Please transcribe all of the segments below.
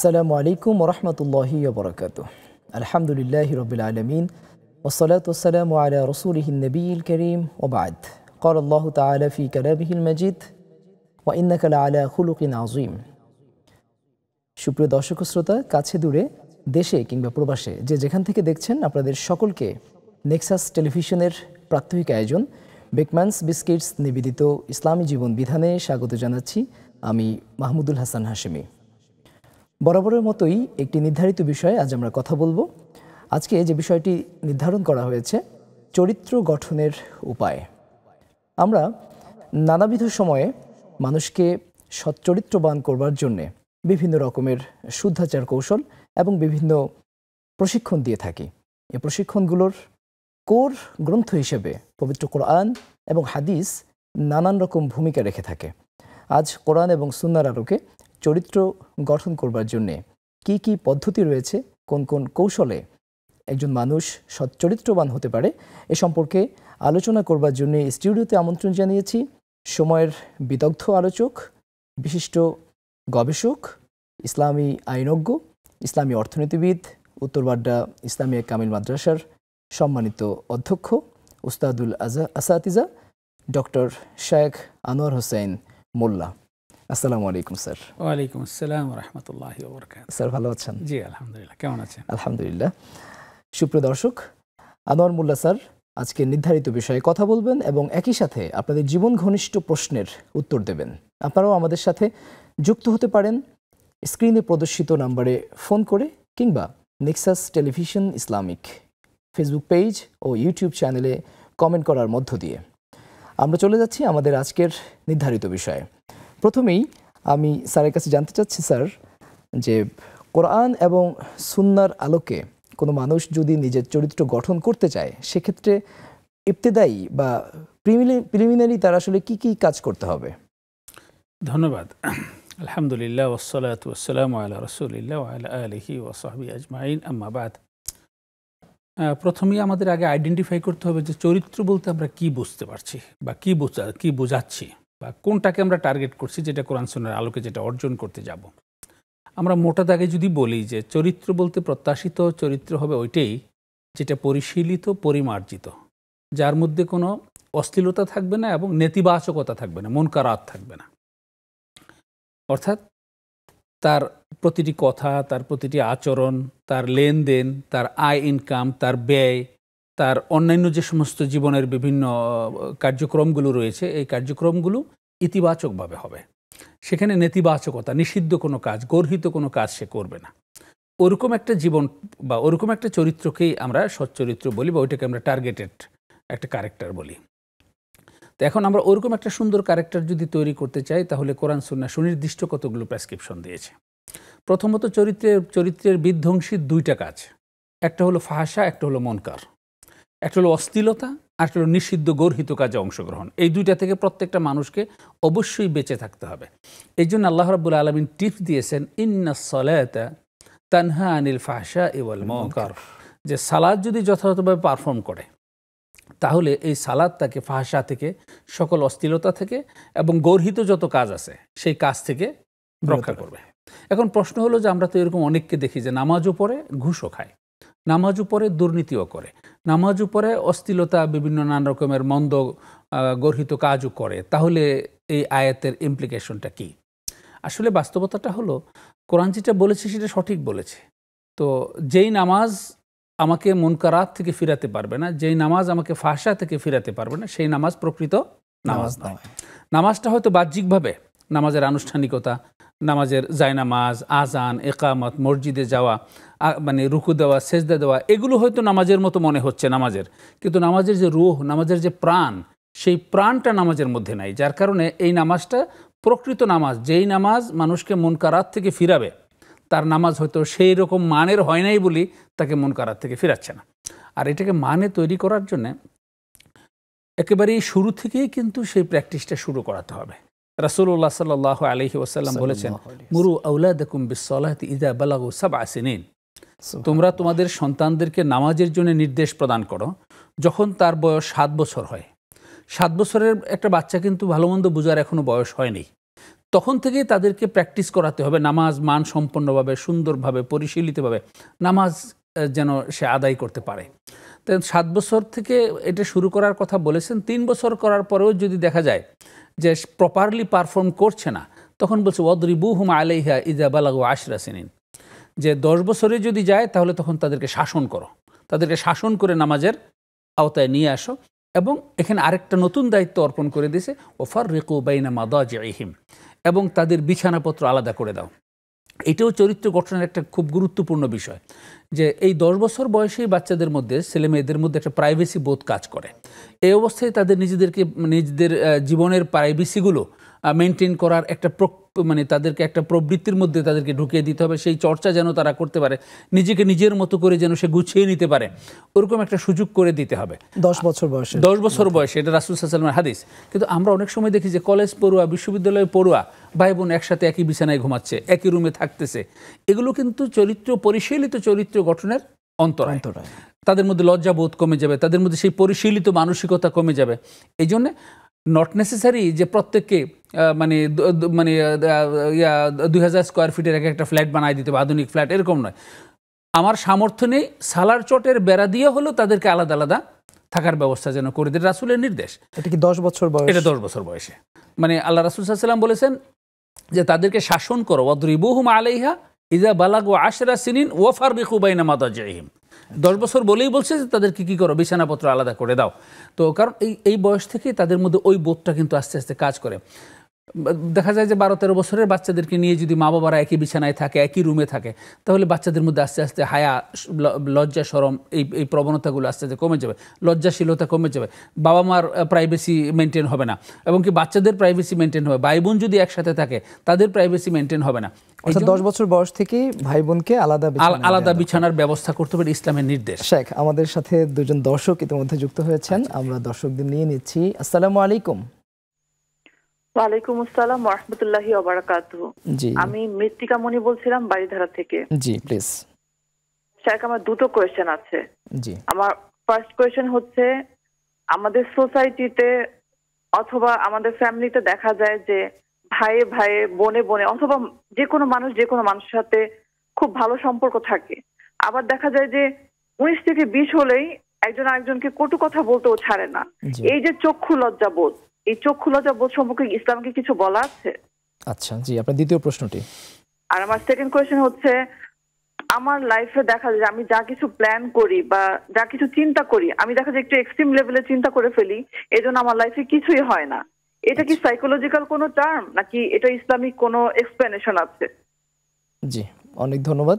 আসসালামু আলাইকুম ওয়া রাহমাতুল্লাহি ওয়া বারাকাতুহু। আলহামদুলিল্লাহি রাব্বিল আলামিন ওয়াসসালাতু ওয়াসসালামু আলা রাসূলিহিন নবিয়্যিল কারীম ওয়া বা'দ। ক্বালা আল্লাহু তাআলা ফি কালামিহিল মাজিদ ওয়া ইন্নাকা লাআলা খুলুকিন আযীম। সুপ্রিয় দর্শক ও শ্রোতা, কাছে দূরে, দেশে কিংবা প্রবাসে যে যেখান থেকে দেখছেন, আপনাদের সকলকে নেক্সাস টেলিভিশনের প্রাত্যহিক আয়োজন বেকম্যানস বিস্কিটস নিবেদিত ইসলামী জীবন বিধানে স্বাগত জানাচ্ছি। আমি মাহমুদুল হাসান হাশেমি। বরাবরের মতোই একটি নির্ধারিত বিষয়ে আজ আমরা কথা বলবো। আজকে যে বিষয়টি নির্ধারণ করা হয়েছে, চরিত্র গঠনের উপায়। আমরা নানাবিধ সময়ে মানুষকে সচ্চরিত্রবান করবার জন্যে বিভিন্ন রকমের শুদ্ধাচার কৌশল এবং বিভিন্ন প্রশিক্ষণ দিয়ে থাকি। এই প্রশিক্ষণগুলোর কোর গ্রন্থ হিসেবে পবিত্র কোরআন এবং হাদিস নানান রকম ভূমিকা রেখে থাকে। আজ কোরআন এবং সুন্নাহর আলোকে চরিত্র গঠন করবার জন্যে কি কি পদ্ধতি রয়েছে, কোন কোন কৌশলে একজন মানুষ সচ্চরিত্রবান হতে পারে, এ সম্পর্কে আলোচনা করবার জন্য স্টুডিওতে আমন্ত্রণ জানিয়েছি সময়ের বিদগ্ধ আলোচক, বিশিষ্ট গবেষক, ইসলামী আইনজ্ঞ, ইসলামী অর্থনীতিবিদ, উত্তরবাড্ডা ইসলামিয়া কামিল মাদ্রাসার সম্মানিত অধ্যক্ষ উস্তাদুল আসাতিজা ডক্টর শেখ আনোয়ার হোসেন মোল্লা। আসসালামু আলাইকুম স্যার। ওয়ালাইকুম আসসালাম ওয়া রাহমাতুল্লাহি ওয়া বারাকাতুহু। স্যার ভালো আছেন? জি আলহামদুলিল্লাহ। কেমন আছেন? আলহামদুলিল্লাহ। সুপ্রিয় দর্শক, আনোয়ার মোল্লা স্যার আজকে নির্ধারিত বিষয়ে কথা বলবেন এবং একই সাথে আপনাদের জীবন ঘনিষ্ঠ প্রশ্নের উত্তর দেবেন। আপনারাও আমাদের সাথে যুক্ত হতে পারেন স্ক্রিনে প্রদর্শিত নাম্বারে ফোন করে কিংবা Nexus television Islamic Facebook page ও ইউটিউব চ্যানেলে কমেন্ট করার মধ্য দিয়ে। আমরা চলে যাচ্ছি আমাদের আজকের নির্ধারিত বিষয়ে। প্রথমেই আমি স্যারের কাছে জানতে চাচ্ছি স্যার, যে কোরআন এবং সুন্নাহর আলোকে কোনো মানুষ যদি নিজের চরিত্র গঠন করতে চায়, সেক্ষেত্রে ইবতেদায়ী বা প্রিলিমিনারি তার আসলে কি কি কাজ করতে হবে? ধন্যবাদ। আলহামদুলিল্লাহ ওয়াসসালাতু ওয়াসসালামু আলা রাসূলিল্লাহ ওয়া আলা আলিহি ওয়া সাহবিহি আজমাইন, আম্মা বাদ। প্রথমেই আমাদের আগে আইডেন্টিফাই করতে হবে যে চরিত্র বলতে আমরা কি বুঝতে পারছি বা কি বোঝাচ্ছি বা কোনটাকে আমরা টার্গেট করছি, যেটা কোরআন সুন্নাহর আলোকে যেটা অর্জন করতে যাব। আমরা মোটা দাগে যদি বলি যে চরিত্র বলতে প্রত্যাশিত চরিত্র হবে ওইটাই যেটা পরিশীলিত, পরিমার্জিত, যার মধ্যে কোনো অশ্লীলতা থাকবে না এবং নেতিবাচকতা থাকবে না, মুনকারাত থাকবে না। অর্থাৎ তার প্রতিটি কথা, তার প্রতিটি আচরণ, তার লেনদেন, তার আয় ইনকাম, তার ব্যয়, তার অন্যান্য যে সমস্ত জীবনের বিভিন্ন কার্যক্রমগুলো রয়েছে, এই কার্যক্রমগুলো ইতিবাচকভাবে হবে। সেখানে নেতিবাচকতা, নিষিদ্ধ কোনো কাজ, গর্হিত কোনো কাজ সে করবে না। ওরকম একটা জীবন বা ওরকম একটা চরিত্রকেই আমরা সচ্চরিত্র বলি বা ওইটাকে আমরা টার্গেটেড একটা ক্যারেক্টার বলি। তো এখন আমরা ওরকম একটা সুন্দর ক্যারেক্টার যদি তৈরি করতে চাই, তাহলে কোরআন সুন্নাহ সুনির্দিষ্ট কতগুলো প্রেসক্রিপশন দিয়েছে। প্রথমত চরিত্রের বিধ্বংসী দুইটা কাজ, একটা হলো ফাহশা, একটা হলো মুনকার। একটা হলো অশ্লীলতা, আর একটা হলো নিষিদ্ধ গর্হিত কাজে অংশগ্রহণ। এই দুইটা থেকে প্রত্যেকটা মানুষকে অবশ্যই বেঁচে থাকতে হবে। এই জন্য আল্লাহ রাব্বুল আলামিন টিপস দিয়েছেন, ইন্নাস সালাতা তানহা আনিল ফাহশাই ওয়াল মুনকার, যে সালাত যদি যথাযথভাবে পারফর্ম করে, তাহলে এই সালাত তাকে ফাহশা থেকে, সকল অশ্লীলতা থেকে এবং গর্হিত যত কাজ আছে সেই কাজ থেকে রক্ষা করবে। এখন প্রশ্ন হলো যে আমরা তো এরকম অনেককে দেখি যে নামাজও পড়ে, ঘুষও খায়, নামাজও পড়ে, দুর্নীতিও করে, নামাজও পড়ে, অশ্লীলতা, বিভিন্ন নানা রকমের মন্দ গর্হিত কাজও করে। তাহলে এই আয়াতের ইমপ্লিকেশনটা কি? আসলে বাস্তবতাটা হলো, কোরআন যেটা বলেছে সেটা সঠিক বলেছে। তো যেই নামাজ আমাকে মুনকারাত থেকে ফিরাতে পারবে না, যেই নামাজ আমাকে ফাহশা থেকে ফিরাতে পারবে না, সেই নামাজ প্রকৃত নামাজ নয়। নামাজটা হয়তো বাহ্যিকভাবে নামাজের আনুষ্ঠানিকতা, নামাজের জায়নামাজ, আজান, একামত, মসজিদে যাওয়া, মানে রুকু দেওয়া, সেজদা দেওয়া, এগুলো হয়তো নামাজের মতো মনে হচ্ছে নামাজের, কিন্তু নামাজের যে রূহ, নামাজের যে প্রাণ, সেই প্রাণটা নামাজের মধ্যে নাই। যার কারণে এই নামাজটা প্রকৃত নামাজ, যেই নামাজ মানুষকে মুনকারাত থেকে ফিরাবে, তার নামাজ হয়তো সেই রকম মানের হয় নাই বলি তাকে মুনকারাত থেকে ফিরাচ্ছে না। আর এটাকে মানে তৈরি করার জন্যে একেবারেই শুরু থেকেই কিন্তু সেই প্র্যাকটিসটা শুরু করাতে হবে। রাসূলুল্লাহ সাল্লাল্লাহু আলাইহি ওয়াসাল্লাম বলেছেন, মুরু আওলাদাকুম বিস-সালাতি ইযা বালাগু সাবআ সিনিন, তোমরা তোমাদের সন্তানদেরকে নামাজের জন্য নির্দেশ প্রদান করো যখন তার বয়স 7 বছর হয়। 7 বছরের একটা বাচ্চা কিন্তু ভালো মন্দ বোঝার এখনো বয়স হয়নি। তখন থেকেই তাদেরকে প্র্যাকটিস করাতে হবে নামাজ মানসম্পন্নভাবে, সুন্দরভাবে, পরিশীলিতভাবে নামাজ যেন সে আদায় করতে পারে। তো 7 বছর থেকে এটা শুরু করার কথা বলেছেন। 3 বছর করার পরেও যদি দেখা যায় যে প্রপারলি পারফর্ম করছে না, তখন বলছে ওয়াদরিবুহুম আলাইহা ইযা বালাগু 10 সিনিন, যে 10 বছরে যদি যায় তাহলে তখন তাদেরকে শাসন করো, তাদেরকে শাসন করে নামাজের আওতায় নিয়ে আসো। এবং এখানে আরেকটা নতুন দায়িত্ব অর্পণ করে দিয়েছে, ওয়াফাররিকু বাইনা মাদাজিহিম, এবং তাদের বিছানাপত্র আলাদা করে দাও। এটাও চরিত্র গঠনের একটা খুব গুরুত্বপূর্ণ বিষয়, যে এই 10 বছর বয়সী বাচ্চাদের মধ্যে, ছেলে মেয়েদের মধ্যে একটা প্রাইভেসি বোধ কাজ করে। এই অবস্থায় তাদের নিজেদের জীবনের প্রাইভেসিগুলো মেনটেন করার একটা তাদেরকে একটা প্রবৃত্তির মধ্যে তাদেরকে ঢুকিয়ে দিতে হবে। সেই চর্চা যেন তারা করতে পারে, নিজেকে নিজের মতো করে যেন সে গুছিয়ে নিতে পারে, ওরকম একটা সুযোগ করে দিতে হবে। 10 বছর বয়সে, 10 বছর বয়সে, এটা রাসূল সাল্লাল্লাহু আলাইহি ওয়াসাল্লামের হাদিস। কিন্তু আমরা অনেক সময় দেখি যে কলেজ পড়ুয়া, বিশ্ববিদ্যালয়ে পড়ুয়া ভাই বোন একসাথে একই বিছানায় ঘুমাচ্ছে, একই রুমে থাকতেছে। এগুলো কিন্তু পরিশীলিত চরিত্র গঠনের অন্তরায়। তাদের মধ্যে লজ্জাবোধ কমে যাবে, তাদের মধ্যে সেই পরিশীলিত মানসিকতা কমে যাবে। এই জন্যে নট নেসেসারি যে প্রত্যেককে 2000 স্কোয়ার ফিটের একটা ফ্ল্যাট বানায় দিতে হবে, আধুনিক ফ্ল্যাট, এরকম নয়। আমার সামর্থ্য নেই, সালার চটের বেড়া দিয়ে হলেও তাদেরকে আলাদা আলাদা থাকার ব্যবস্থা যেন করে দেয়, রাসূলের নির্দেশ। এটা কি 10 বছর বয়স? এটা 10 বছর বয়সে। মানে আল্লাহ রাসূল সাল্লাল্লাহু আলাইহি ওয়াসাল্লাম বলেছেন যে তাদেরকে শাসন করো, ওয়াদরিবুহুম আলাইহা ইযা বালাগু 10 সিনিন ওয়াফাররিকু বাইনা মাদাজিহিম। 10 বছর বলেই বলছে যে তাদেরকে কি করো, বিছানাপত্র আলাদা করে দাও। তো কারণ এই বয়স থেকেই তাদের মধ্যে ওই বোধটা কিন্তু আস্তে আস্তে কাজ করে। দেখা যায় যে 12-13 বছরের বাচ্চাদেরকে নিয়ে যদি মা বাবারা একই বিছানায় থাকে, একই রুমে থাকে, তাহলে বাচ্চাদের মধ্যে আস্তে আস্তে হায়া, লজ্জা, শরম, এই প্রবণতাগুলো আস্তে আস্তে কমে যাবে, লজ্জাশীলতা কমে যাবে, বাবা মার প্রাইভেসি মেনটেন হবে না, এবং কি বাচ্চাদের প্রাইভেসি মেনটেন হবে। ভাই বোন যদি একসাথে থাকে তাদের প্রাইভেসি মেনটেন হবে না। অর্থাৎ 10 বছর বয়স থেকে ভাই বোনকে আলাদা বিছানার ব্যবস্থা করতে হবে, ইসলামের নির্দেশ। শেখ, আমাদের সাথে দুজন দর্শক ইতিমধ্যে যুক্ত হয়েছেন, আমরা দর্শকদের নিয়ে নিচ্ছি। আসসালামু আলাইকুম। ওয়ালাইকুম আসসালাম ওয়া রাহমাতুল্লাহি ওয়া বারাকাতুহু। জি, আমি মৃত্তিকা মনি বলছিলাম বাড়িধারা থেকে। জি প্লিজ। স্যার, আমার দুটো কোয়েশ্চেন আছে। জি, আমার ফার্স্ট কোয়েশ্চেন হচ্ছে, আমাদের সোসাইটিতে অথবা আমাদের ফ্যামিলিতে দেখা যায় যে ভাইয়ে ভাইয়ে, বোনে বোনে, অথবা যে কোনো মানুষের সাথে খুব ভালো সম্পর্ক থাকে। আবার দেখা যায় যে 19 থেকে 20 হলেই একজন আরেকজনকে কটু কথা বলতেও ছাড়ে না। এই যে চক্ষু লজ্জা বোধ, এই চক্ষু লজ্জা বোধ সম্পর্কে ইসলামকে কিছু বলা আছে? আচ্ছা, জি, আপনার দ্বিতীয় প্রশ্নটি। আর আমার সেকেন্ড কোয়েশ্চেন হচ্ছে, আমার লাইফে দেখা যায় আমি যা কিছু প্ল্যান করি বা যা কিছু চিন্তা করি, আমি দেখা যায় একটু এক্সট্রিম লেভেলে চিন্তা করে ফেলি, এজন্য আমার লাইফে কিছুই হয় না। এটা কি সাইকোলজিক্যাল কোনো টার্ম, নাকি এটা ইসলামিক কোনো এক্সপ্লেনেশন আছে? জি, অনেক ধন্যবাদ।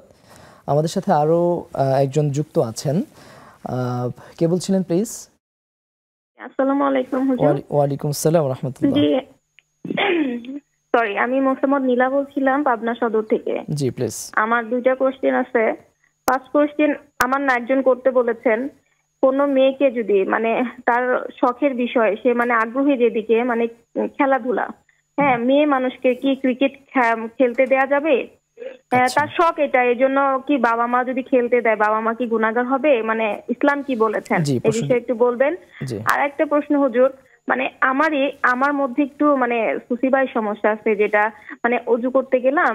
আমাদের সাথে আরো একজন যুক্ত আছেন। কে বলছিলেন প্লিজ? আসসালামু আলাইকুম হুজুর। ওয়ালাইকুম আসসালাম ওয়া রাহমাতুল্লাহ। জি, সরি, আমি মোসাম্মদ নীলা বলছিলাম পাবনা সদর থেকে। জি প্লিজ। আমার দুইটা কোশ্চেন আছে। ফার্স্ট কোশ্চেন, আমার না একজন করতে বলেছেন, কোন মেয়েকে যদি তার শখের বিষয়, সে আগ্রহী যেদিকে, খেলাধুলা, হ্যাঁ, মেয়ে মানুষকে কি ক্রিকেট খেলতে দেয়া যাবে? তার শখ এটা, এই জন্য কি বাবা মা যদি খেলতে দেয়, বাবা মা কি গুনাহগার হবে? ইসলাম কি বলেছেন এই বিষয়ে একটু বলবেন। আর একটা প্রশ্ন হুজুর, আমার মধ্যে একটু সুসিবাই সমস্যা আছে, যেটা অজু করতে গেলাম,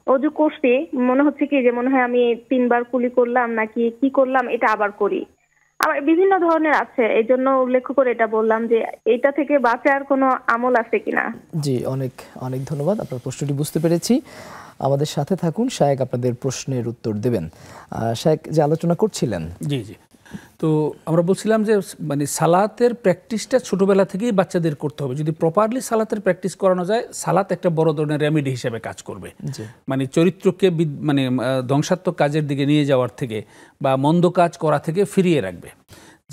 অজু করছি, মনে হচ্ছে কি যে মনে হয় আমি 3 বার কুলি করলাম নাকি কি করলাম, এটা আবার করি। আবার বিভিন্ন ধরনের আছে, এই জন্য উল্লেখ করে এটা বললাম যে এটা থেকে বাঁচার কোনো আমল আছে কিনা। জি, অনেক অনেক ধন্যবাদ, আপনার প্রশ্নটি বুঝতে পেরেছি। আমাদের সাথে থাকুন, শায়েক আপনাদের প্রশ্নের উত্তর দেবেন। শায়েক যে আলোচনা করছিলেন, জি জি, তো আমরা বলছিলাম যে সালাতের প্র্যাকটিসটা ছোটোবেলা থেকেই বাচ্চাদের করতে হবে। যদি প্রপারলি সালাতের প্র্যাকটিস করানো যায়, সালাত একটা বড় ধরনের রেমেডি হিসেবে কাজ করবে। চরিত্রকে ধ্বংসাত্মক কাজের দিকে নিয়ে যাওয়ার থেকে বা মন্দ কাজ করা থেকে ফিরিয়ে রাখবে।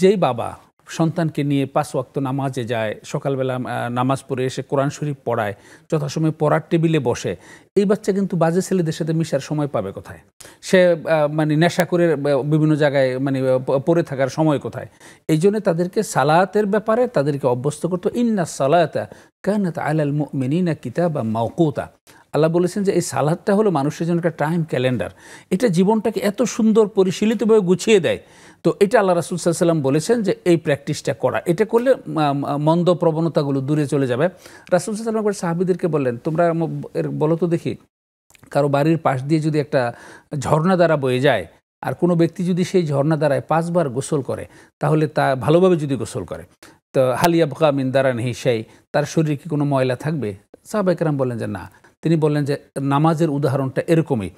যেই বাবা সন্তানকে নিয়ে 5 ওয়াক্ত নামাজে যায়, সকালবেলা নামাজ পড়ে এসে কোরআন শরীফ পড়ায়, যথাসময়ে পড়ার টেবিলে বসে, এই বাচ্চা কিন্তু বাজে ছেলেদের সাথে মিশার সময় পাবে কোথায়? সে মানে নেশা করে বিভিন্ন জায়গায় মানে পড়ে থাকার সময় কোথায়? এই জন্য তাদেরকে সালাতের ব্যাপারে তাদেরকে অভ্যস্ত করতে, ইন্না সালাতা কানাত আলাল মুমিনিনা কিতাবাম মাওকুতা। আল্লাহ বলেছেন যে এই সালাদটা হলো মানুষের জন্য একটা টাইম ক্যালেন্ডার, এটা জীবনটাকে এত সুন্দর পরিশীলিতভাবে গুছিয়ে দেয়। তো এটা আল্লাহ রাসূল সাল্লাল্লাহু আলাইহি ওয়াসাল্লাম বলেছেন যে এই প্র্যাকটিসটা করা, এটা করলে মন্দ প্রবণতাগুলো দূরে চলে যাবে। রাসূল সাল্লাল্লাহু আলাইহি ওয়াসাল্লাম একবার সাহাবীদেরকে বললেন, তোমরা বলো তো দেখি, কারো বাড়ির পাশ দিয়ে যদি একটা ঝর্ণা দ্বারা বয়ে যায়, আর কোনো ব্যক্তি যদি সেই ঝর্ণা দ্বারায় 5 বার গোসল করে, তাহলে তা ভালোভাবে যদি গোসল করে, তো হালিয়া বকা মিন দারানিহি শাই, তার শরীরে কি কোনো ময়লা থাকবে? সাহাবায়ে কেরাম বললেন যে না। তিনি বললেন যে নামাজের উদাহরণটা এরকমই,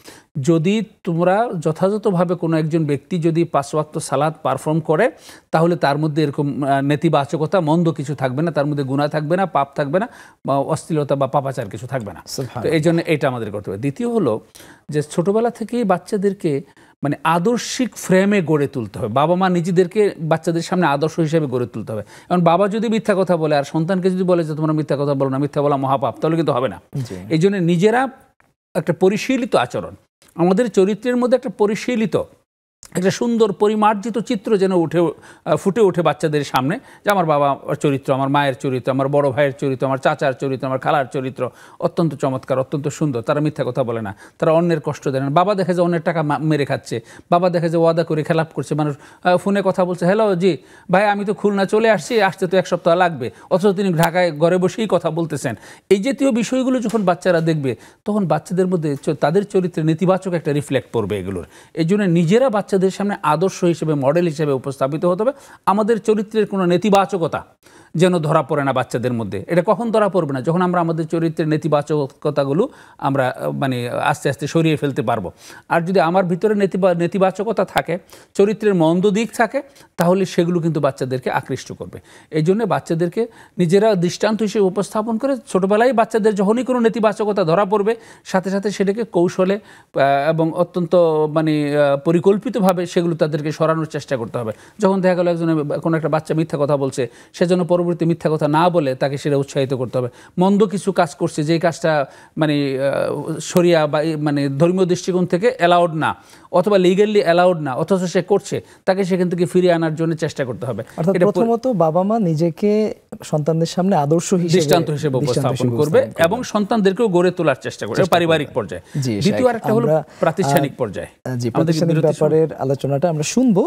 যদি তোমরা যথাযথভাবে কোনো একজন ব্যক্তি যদি 5 ওয়াক্ত সালাত পারফর্ম করে, তাহলে তার মধ্যে এরকম নেতিবাচকতা মন্দ কিছু থাকবে না, তার মধ্যে গুনাহ থাকবে না, পাপ থাকবে না, বা অশ্লীলতা বা পাপাচার কিছু থাকবে না। তো এই জন্য এটা আমাদের করতে হবে। দ্বিতীয় হলো যে ছোটবেলা থেকেই বাচ্চাদেরকে মানে আদর্শিক ফ্রেমে গড়ে তুলতে হবে। বাবা মা নিজেদেরকে বাচ্চাদের সামনে আদর্শ হিসেবে গড়ে তুলতে হবে। কারণ বাবা যদি মিথ্যা কথা বলে আর সন্তানকে যদি বলে যে তোমরা মিথ্যা কথা বলো না, মিথ্যা বলা মহাপাপ, তাহলে কিন্তু হবে না। এই জন্য নিজেরা একটা পরিশীলিত আচরণ, আমাদের চরিত্রের মধ্যে একটা পরিশীলিত একটা সুন্দর পরিমার্জিত চিত্র যেন ফুটে ওঠে বাচ্চাদের সামনে, যে আমার বাবার চরিত্র, আমার মায়ের চরিত্র, আমার বড় ভাইয়ের চরিত্র, আমার চাচার চরিত্র, আমার খালার চরিত্র অত্যন্ত চমৎকার, অত্যন্ত সুন্দর। তারা মিথ্যা কথা বলে না, তারা অন্যের কষ্ট দেয় না। বাবা দেখে যে অন্যের টাকা মেরে খাচ্ছে, বাবা দেখে যে ওয়াদা করে খেলাপ করছে, মানুষ ফোনে কথা বলছে, হ্যালো জি ভাই আমি তো খুলনা চলে আসতে তো 1 সপ্তাহ লাগবে, অথচ তিনি ঢাকায় ঘরে বসেই কথা বলতেছেন। এই জাতীয় বিষয়গুলো যখন বাচ্চারা দেখবে, তখন বাচ্চাদের মধ্যে তাদের চরিত্রে নেতিবাচক একটা রিফ্লেক্ট পড়বে এগুলোর। এই জন্য নিজেরা বাচ্চাদের সামনে আদর্শ হিসেবে, মডেল হিসেবে উপস্থাপিত হতে হবে। আমাদের চরিত্রের কোনো নেতিবাচকতা যেন ধরা পড়ে না বাচ্চাদের মধ্যে। এটা কখন ধরা পড়বে না? যখন আমরা আমাদের চরিত্রের নেতিবাচকতাগুলো আমরা মানে আস্তে আস্তে সরিয়ে ফেলতে পারবো। আর যদি আমার ভিতরে নেতিবাচকতা থাকে, চরিত্রের মন্দ দিক থাকে, তাহলে সেগুলো কিন্তু বাচ্চাদেরকে আকৃষ্ট করবে। এই জন্য বাচ্চাদেরকে নিজেরা দৃষ্টান্ত হিসেবে উপস্থাপন করে ছোটোবেলায় বাচ্চাদের যখনই কোনো নেতিবাচকতা ধরা পড়বে, সাথে সাথে সেটাকে কৌশলে এবং অত্যন্ত মানে পরিকল্পিতভাবে সেগুলো তাদেরকে সরানোর চেষ্টা করতে হবে। যখন দেখা গেল একজন কোনো একটা বাচ্চা মিথ্যা কথা বলছে, সেজন্য পরবর্তী মিথ্যা কথা না বলে তাকে সেটা উৎসাহিত করতে হবে। মন্দ কিছু কাজ করছে, যেই কাজটা মানে শরিয়া বা মানে ধর্মীয় দৃষ্টিকোণ থেকে অ্যালাউড না, অথবা লিগ্যালি অ্যালাউড না, অথচ সে করছে, তাকে সেখান থেকে ফিরিয়ে আনার জন্য চেষ্টা করতে হবে। প্রথমত বাবা মা নিজেকে সন্তানদের সামনে আদর্শ হিসেবে, দৃষ্টান্ত হিসেবে উপস্থাপন করবে এবং সন্তানদেরকেও গড়ে তোলার চেষ্টা করবে পারিবারিক পর্যায়ে। দ্বিতীয় আরেকটা হলো প্রাতিষ্ঠানিক পর্যায়ে। জি, প্রাতিষ্ঠানিক ব্যাপারের আলোচনাটা আমরা শুনবো,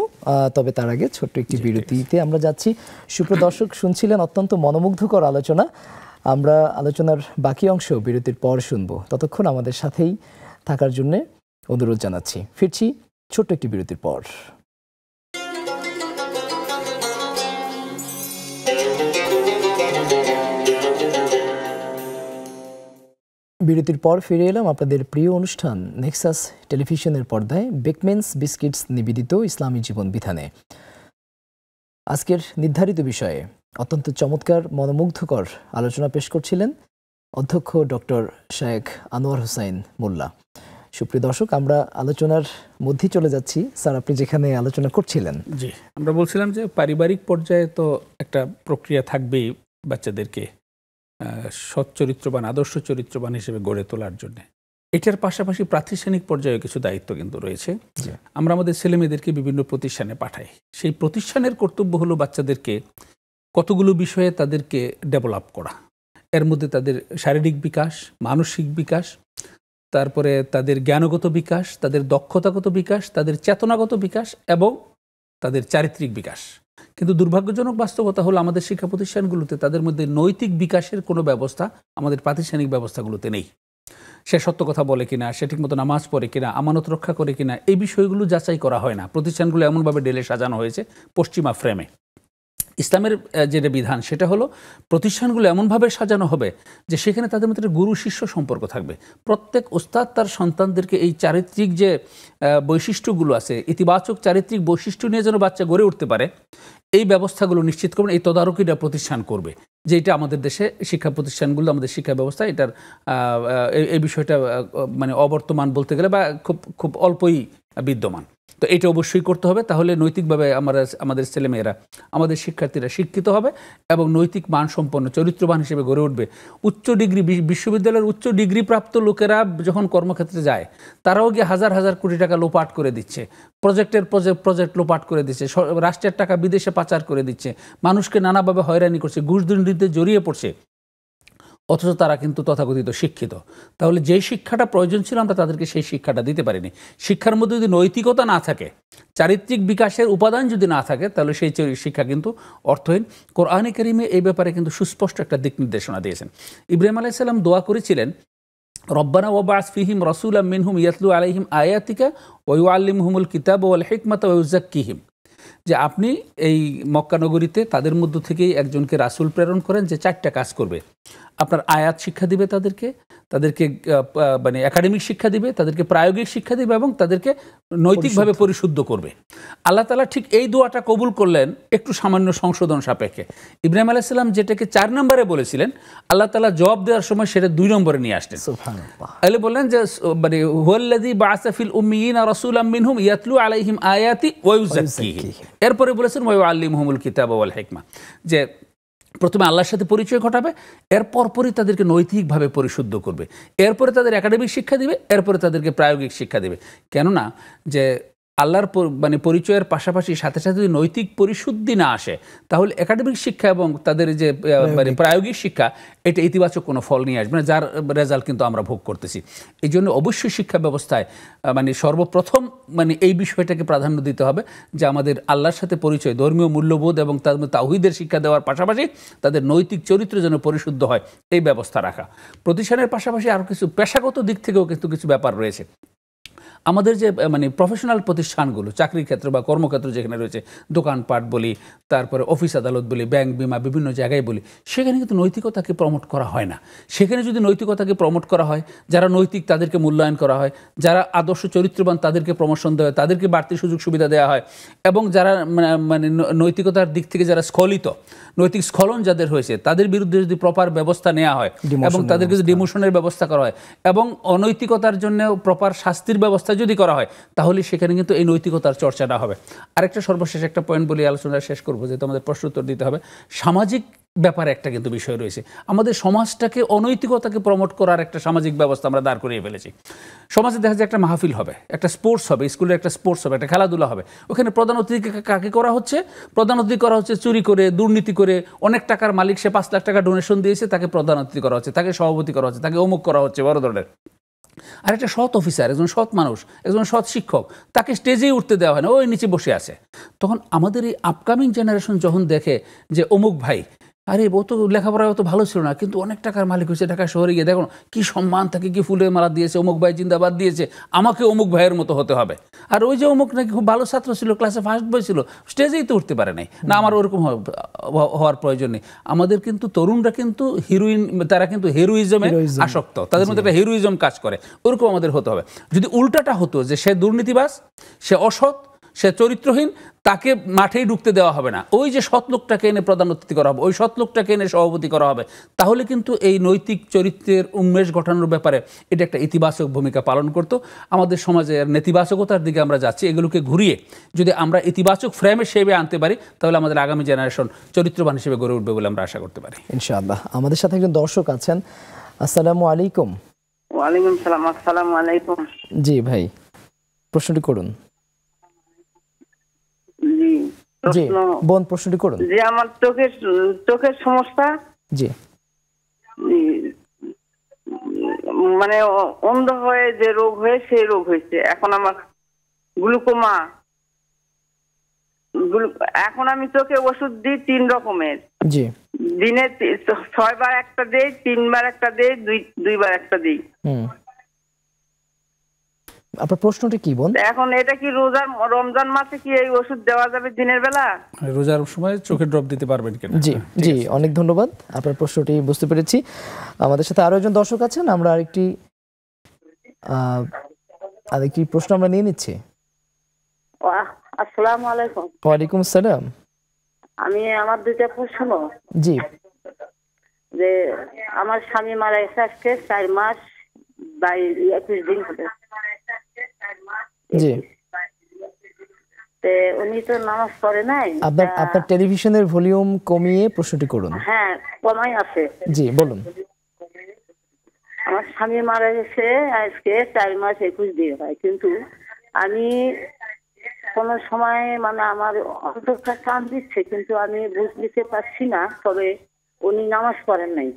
তবে তার আগে ছোট্ট একটি বিরতিতে আমরা যাচ্ছি। সুপ্রিয় দর্শক, শুনছিলেন অত্যন্ত মনোমুগ্ধকর আলোচনা। আমরা আলোচনার বাকি অংশ বিরতির পর শুনবো। ততক্ষণ আমাদের সাথেই থাকার জন্য অনুরোধ জানাচ্ছি। ফিরছি ছোট্ট একটি বিরতির পর। বিরতির পর ফিরে এলাম আপনাদের প্রিয় অনুষ্ঠান নেক্সাস টেলিভিশনের পর্দায় বেকমেন্স বিস্কিটস নিবেদিত ইসলামী জীবন বিধানে। আজকের নির্ধারিত বিষয়ে অত্যন্ত চমৎকার মনোমুগ্ধকর আলোচনা পেশ করছিলেন অধ্যক্ষ ডক্টর শেখ আনোয়ার হোসাইন মোল্লা। সুপ্রিয় দর্শক, আমরা আলোচনার মধ্যে চলে যাচ্ছি। স্যার, আপনি যেখানে আলোচনা করছিলেন, জি, আমরা বলছিলাম যে পারিবারিক পর্যায়ে তো একটা প্রক্রিয়া থাকবেই বাচ্চাদেরকে সৎ চরিত্রবান, আদর্শ চরিত্রবান হিসেবে গড়ে তোলার জন্য। এটার পাশাপাশি প্রাতিষ্ঠানিক পর্যায়ে কিছু দায়িত্ব কিন্তু রয়েছে। আমরা আমাদের ছেলেমেয়েদেরকে বিভিন্ন প্রতিষ্ঠানে পাঠাই। সেই প্রতিষ্ঠানের কর্তব্য হলো বাচ্চাদেরকে কতগুলো বিষয়ে তাদেরকে ডেভেলপ করা। এর মধ্যে তাদের শারীরিক বিকাশ, মানসিক বিকাশ, তারপরে তাদের জ্ঞানগত বিকাশ, তাদের দক্ষতাগত বিকাশ, তাদের চেতনাগত বিকাশ এবং তাদের চারিত্রিক বিকাশ। কিন্তু দুর্ভাগ্যজনক বাস্তবতা হলো আমাদের শিক্ষা প্রতিষ্ঠানগুলোতে তাদের মধ্যে নৈতিক বিকাশের কোনো ব্যবস্থা আমাদের প্রাতিষ্ঠানিক ব্যবস্থাগুলোতে নেই। সে সত্য কথা বলে কিনা, সে ঠিকমতো নামাজ পড়ে কিনা, আমানত রক্ষা করে কিনা, এই বিষয়গুলো যাচাই করা হয় না। প্রতিষ্ঠানগুলো এমনভাবে ডেলে সাজানো হয়েছে পশ্চিমা ফ্রেমে। ইসলামের যেটা বিধান সেটা হলো প্রতিষ্ঠানগুলো এমনভাবে সাজানো হবে যে সেখানে তাদের মধ্যে গুরু শিষ্য সম্পর্ক থাকবে। প্রত্যেক ওস্তাদ তার সন্তানদেরকে এই চারিত্রিক যে বৈশিষ্ট্যগুলো আছে, ইতিবাচক চারিত্রিক বৈশিষ্ট্য নিয়ে যেন বাচ্চা গড়ে উঠতে পারে, এই ব্যবস্থাগুলো নিশ্চিত করবেন। এই তদারকিটা প্রতিষ্ঠান করবে, যে এটা আমাদের দেশে শিক্ষা প্রতিষ্ঠানগুলো, আমাদের শিক্ষা ব্যবস্থা এটার এই বিষয়টা মানে অবর্তমান বলতে গেলে বা খুব অল্পই বিদ্যমান। তো এটা অবশ্যই করতে হবে, তাহলে নৈতিকভাবে আমাদের ছেলেমেয়েরা, আমাদের শিক্ষার্থীরা শিক্ষিত হবে এবং নৈতিক মানসম্পন্ন চরিত্রবান হিসেবে গড়ে উঠবে। উচ্চ ডিগ্রি, বিশ্ববিদ্যালয়ের উচ্চ ডিগ্রি প্রাপ্ত লোকেরা যখন কর্মক্ষেত্রে যায়, তারাও গিয়ে হাজার হাজার কোটি টাকা লোপাট করে দিচ্ছে, প্রজেক্ট লোপাট করে দিচ্ছে, রাষ্ট্রের টাকা বিদেশে পাচার করে দিচ্ছে, মানুষকে নানাভাবে হয়রানি করছে, ঘুষ দুর্নীতিতে জড়িয়ে পড়ছে, অথচ তারা কিন্তু তথাকথিত শিক্ষিত। তাহলে যেই শিক্ষাটা প্রয়োজন ছিল আমরা তাদেরকে সেই শিক্ষাটা দিতে পারিনি। শিক্ষার মধ্যে যদি নৈতিকতা না থাকে, চারিত্রিক বিকাশের উপাদান যদি না থাকে, তাহলে সেই শিক্ষা কিন্তু অর্থহীন। কোরআনে কারিমে এই ব্যাপারে কিন্তু সুস্পষ্ট একটা দিক নির্দেশনা দিয়েছেন। ইব্রাহিম আলাইহিস সালাম দোয়া করেছিলেন, রব্বানা ওয়াবআস ফীহিম রাসূলাম মিনহুম ইয়াতলু আলাইহিম আয়াতিকা ওয়া ইউআল্লিমুহুমুল কিতাবা ওয়াল হিকমাতা ওয়া ইউযাক্কিহিম, যে আপনি এই মক্কা নগরীতে তাদের মধ্য থেকেই একজনকে রাসূল প্রেরণ করেন যে 4টা কাজ করবে। আপনার আয়াত শিক্ষা দিবে, তাদেরকে মানে একাডেমিক শিক্ষা দিবে, তাদেরকে প্রায়োগিক শিক্ষা দিবে এবং তাদেরকে নৈতিকভাবে পরিশুদ্ধ করবে। আল্লাহ তাআলা ঠিক এই দোয়াটা কবুল করলেন একটু সামান্য সংশোধন সাপেক্ষে। ইব্রাহিম আলাইহিস সালাম যেটাকে 4 নম্বরে বলেছিলেন, আল্লাহ তাআলা জবাব দেওয়ার সময় সেটা 2 নম্বরে নিয়ে আসলেন। সুবহানাল্লাহ। তাহলে বললেন যে মানে হুয়াল্লাযী বাআসা ফিল উম্মিয়িনা রাসূলাম মিনহুম ইয়াতলু আলাইহিম আয়াতি ওয়া ইউযাক্কিহিম। এরপরে বলেছেন ওয়া ইউআল্লিমুহুমুল কিতাবা ওয়াল হিকমা, যে প্রথমে আল্লাহর সাথে পরিচয় ঘটাবে, এরপর পরই তাদেরকে নৈতিকভাবে পরিশুদ্ধ করবে, এরপরে তাদের একাডেমিক শিক্ষা দিবে, এরপরে তাদেরকে প্রায়োগিক শিক্ষা দিবে। কেননা যে আল্লাহর মানে পরিচয়ের পাশাপাশি সাথে সাথে যদি নৈতিক পরিশুদ্ধি না আসে, তাহলে একাডেমিক শিক্ষা এবং তাদের যে মানে প্রায়োগিক শিক্ষা, এটা ইতিবাচক কোনো ফল নিয়ে আসবে না, যার রেজাল্ট কিন্তু আমরা ভোগ করতেছি। এই জন্য অবশ্যই শিক্ষা ব্যবস্থায় মানে সর্বপ্রথম মানে এই বিষয়টাকে প্রাধান্য দিতে হবে যে আমাদের আল্লাহর সাথে পরিচয়, ধর্মীয় মূল্যবোধ এবং তাওহীদের শিক্ষা দেওয়ার পাশাপাশি তাদের নৈতিক চরিত্র যেন পরিশুদ্ধ হয়, এই ব্যবস্থা রাখা। প্রতিষ্ঠানের পাশাপাশি আরও কিছু পেশাগত দিক থেকেও কিন্তু কিছু ব্যাপার রয়েছে। আমাদের যে মানে প্রফেশনাল প্রতিষ্ঠানগুলো, চাকরির ক্ষেত্র বা কর্মক্ষেত্র যেখানে রয়েছে, দোকানপাট বলি, তারপরে অফিস আদালত বলি, ব্যাংক বিমা, বিভিন্ন জায়গায় বলি, সেখানে কিন্তু নৈতিকতাকে প্রমোট করা হয় না। সেখানে যদি নৈতিকতাকে প্রমোট করা হয়, যারা নৈতিক তাদেরকে মূল্যায়ন করা হয়, যারা আদর্শ চরিত্রবান তাদেরকে প্রমোশন দেওয়া হয়, তাদেরকে বাড়তি সুযোগ সুবিধা দেওয়া হয়, এবং যারা মানে নৈতিকতার দিক থেকে যারা স্খলিত, নৈতিক স্খলন যাদের হয়েছে, তাদের বিরুদ্ধে যদি প্রপার ব্যবস্থা নেওয়া হয় এবং তাদেরকে যদি ডিমোশনের ব্যবস্থা করা হয় এবং অনৈতিকতার জন্য প্রপার শাস্তির ব্যবস্থা যদি করা হয়, তাহলে সেখানে কিন্তু এই নৈতিকতার চর্চাটা হবে। আরেকটা সর্বশেষ একটা পয়েন্ট বলি, আলোচনা শেষ করবো, যেহেতু আমাদের প্রশ্ন উত্তর দিতে হবে। সামাজিক ব্যাপারে একটা কিন্তু বিষয় রয়েছে, আমাদের সমাজটাকে অনৈতিকতাকে প্রমোট করার একটা সামাজিক ব্যবস্থা আমরা দাঁড় করিয়ে ফেলেছি। সমাজে দেখা যায় একটা মাহফিল হবে, একটা স্পোর্টস হবে, স্কুলে একটা স্পোর্টস হবে, একটা খেলাধুলা হবে, ওখানে প্রধান অতিথিকে কাকে করা হচ্ছে? প্রধান অতিথি করা হচ্ছে চুরি করে, দুর্নীতি করে, অনেক টাকার মালিক, সে 5 লাখ টাকা ডোনেশন দিয়েছে, তাকে প্রধান অতিথি করা হচ্ছে, তাকে সভাপতি করা হচ্ছে, তাকে অমুক করা হচ্ছে বড় ধরনের। আর একটা সৎ অফিসার, একজন সৎ মানুষ, একজন সৎ শিক্ষক, তাকে স্টেজেই উঠতে দেওয়া হয় না, ওই নিচে বসে আছে। তখন আমাদের এই আপকামিং জেনারেশন যখন দেখে যে অমুক ভাই, আরে ও তো লেখাপড়ায় অত ভালো ছিল না, কিন্তু অনেক টাকার মালিক হয়েছে, ঢাকা শহরে গিয়ে দেখুন কি সম্মান, তাকে কি ফুলের মালা দিয়েছে, অমুক ভাই জিন্দাবাদ দিয়েছে, আমাকে অমুক ভাইয়ের মতো হতে হবে। আর ওই যে অমুক নাকি খুব ভালো ছাত্র ছিল, ক্লাসে ফার্স্ট বয় ছিল, স্টেজেই তো উঠতে পারে নাই, না আমার ওরকম হওয়ার প্রয়োজন নেই। আমাদের কিন্তু তরুণরা কিন্তু হিরোইন, তারা কিন্তু হেরোইজমে আসক্ত, তাদের মধ্যে একটা হেরোইজম কাজ করে, ওরকম আমাদের হতে হবে। যদি উল্টাটা হতো যে সে দুর্নীতিবাজ, সে অসৎ, সে চরিত্রহীন, তাকে মাঠেই ঢুকতে দেওয়া হবে না, ওই যে সৎ লোকটাকে এনে প্রধান অতিথি করা হবে, ওই সৎ লোকটাকে এনে সভাপতি করা হবে, তাহলে কিন্তু এই নৈতিক চরিত্রের উন্মেষ ঘটানোর ব্যাপারে এটা একটা ইতিবাচক ভূমিকা পালন করতো। আমাদের সমাজের নেতিবাচকতার দিকে আমরা যাচ্ছি, এগুলোকে ঘুরিয়ে যদি আমরা ইতিবাচক ফ্রেমে সেবে আনতে পারি, তাহলে আমাদের আগামী জেনারেশন চরিত্রবান হিসেবে গড়ে উঠবে বলে আমরা আশা করতে পারি ইনশাআল্লাহ। আমাদের সাথে একজন দর্শক আছেন। আসসালামু আলাইকুম। ওয়ালাইকুম সালাম। আসসালামু আলাইকুম। জি ভাই, প্রশ্নটি করুন। জি বোন, প্রশ্নটি করুন। যে আমার চোখের সমস্যা, জি মানে অন্ধ হয়ে যে রোগ হয়ে সেই রোগ হয়েছে। এখন আমার গ্লুকোমা, এখন আমি চোখে ওষুধ দিই 3 রকমের। জি, দিনে 6 বার একটা দেই, 3 বার একটা দেই, 2 বার একটা দিই। আপনার প্রশ্নটি কি বোন? এখন এটা কি রমজান মাসে কি এই ওষুধ দেওয়া যাবে দিনের বেলা? রোজার সময় চোখে ড্রপ দিতে পারবেন কিনা? জি জি, অনেক ধন্যবাদ, আপনার প্রশ্নটি বুঝতে পেরেছি। আমাদের সাথে আরো একজন দর্শক আছেন, আমরা আরেকটি প্রশ্ন আমরা নিয়ে নিচ্ছি। আসসালামু আলাইকুম। ওয়ালাইকুম আসসালাম। আমি আমার 2টা প্রশ্ন। জি, যে আমার স্বামী মারা গেছে আজকে 4 মাস 21 দিন হলো। জি, উনি তো নামাজ পড়ে নাই। আপনার টেলিভিশনের ভলিউম কমিয়ে প্রশ্নটি করুন। হ্যাঁ, কমাই আছে। জি বলুন। আমার স্বামী মারা গেছে আজকে 4 মাস 21 দিন হয়, কিন্তু আমি কোনো সময় মানে আমার অন্তরটা টান দিচ্ছে, কিন্তু আমি বুঝতে পারছি না। তবে উনি নামাজ পড়েন নাই।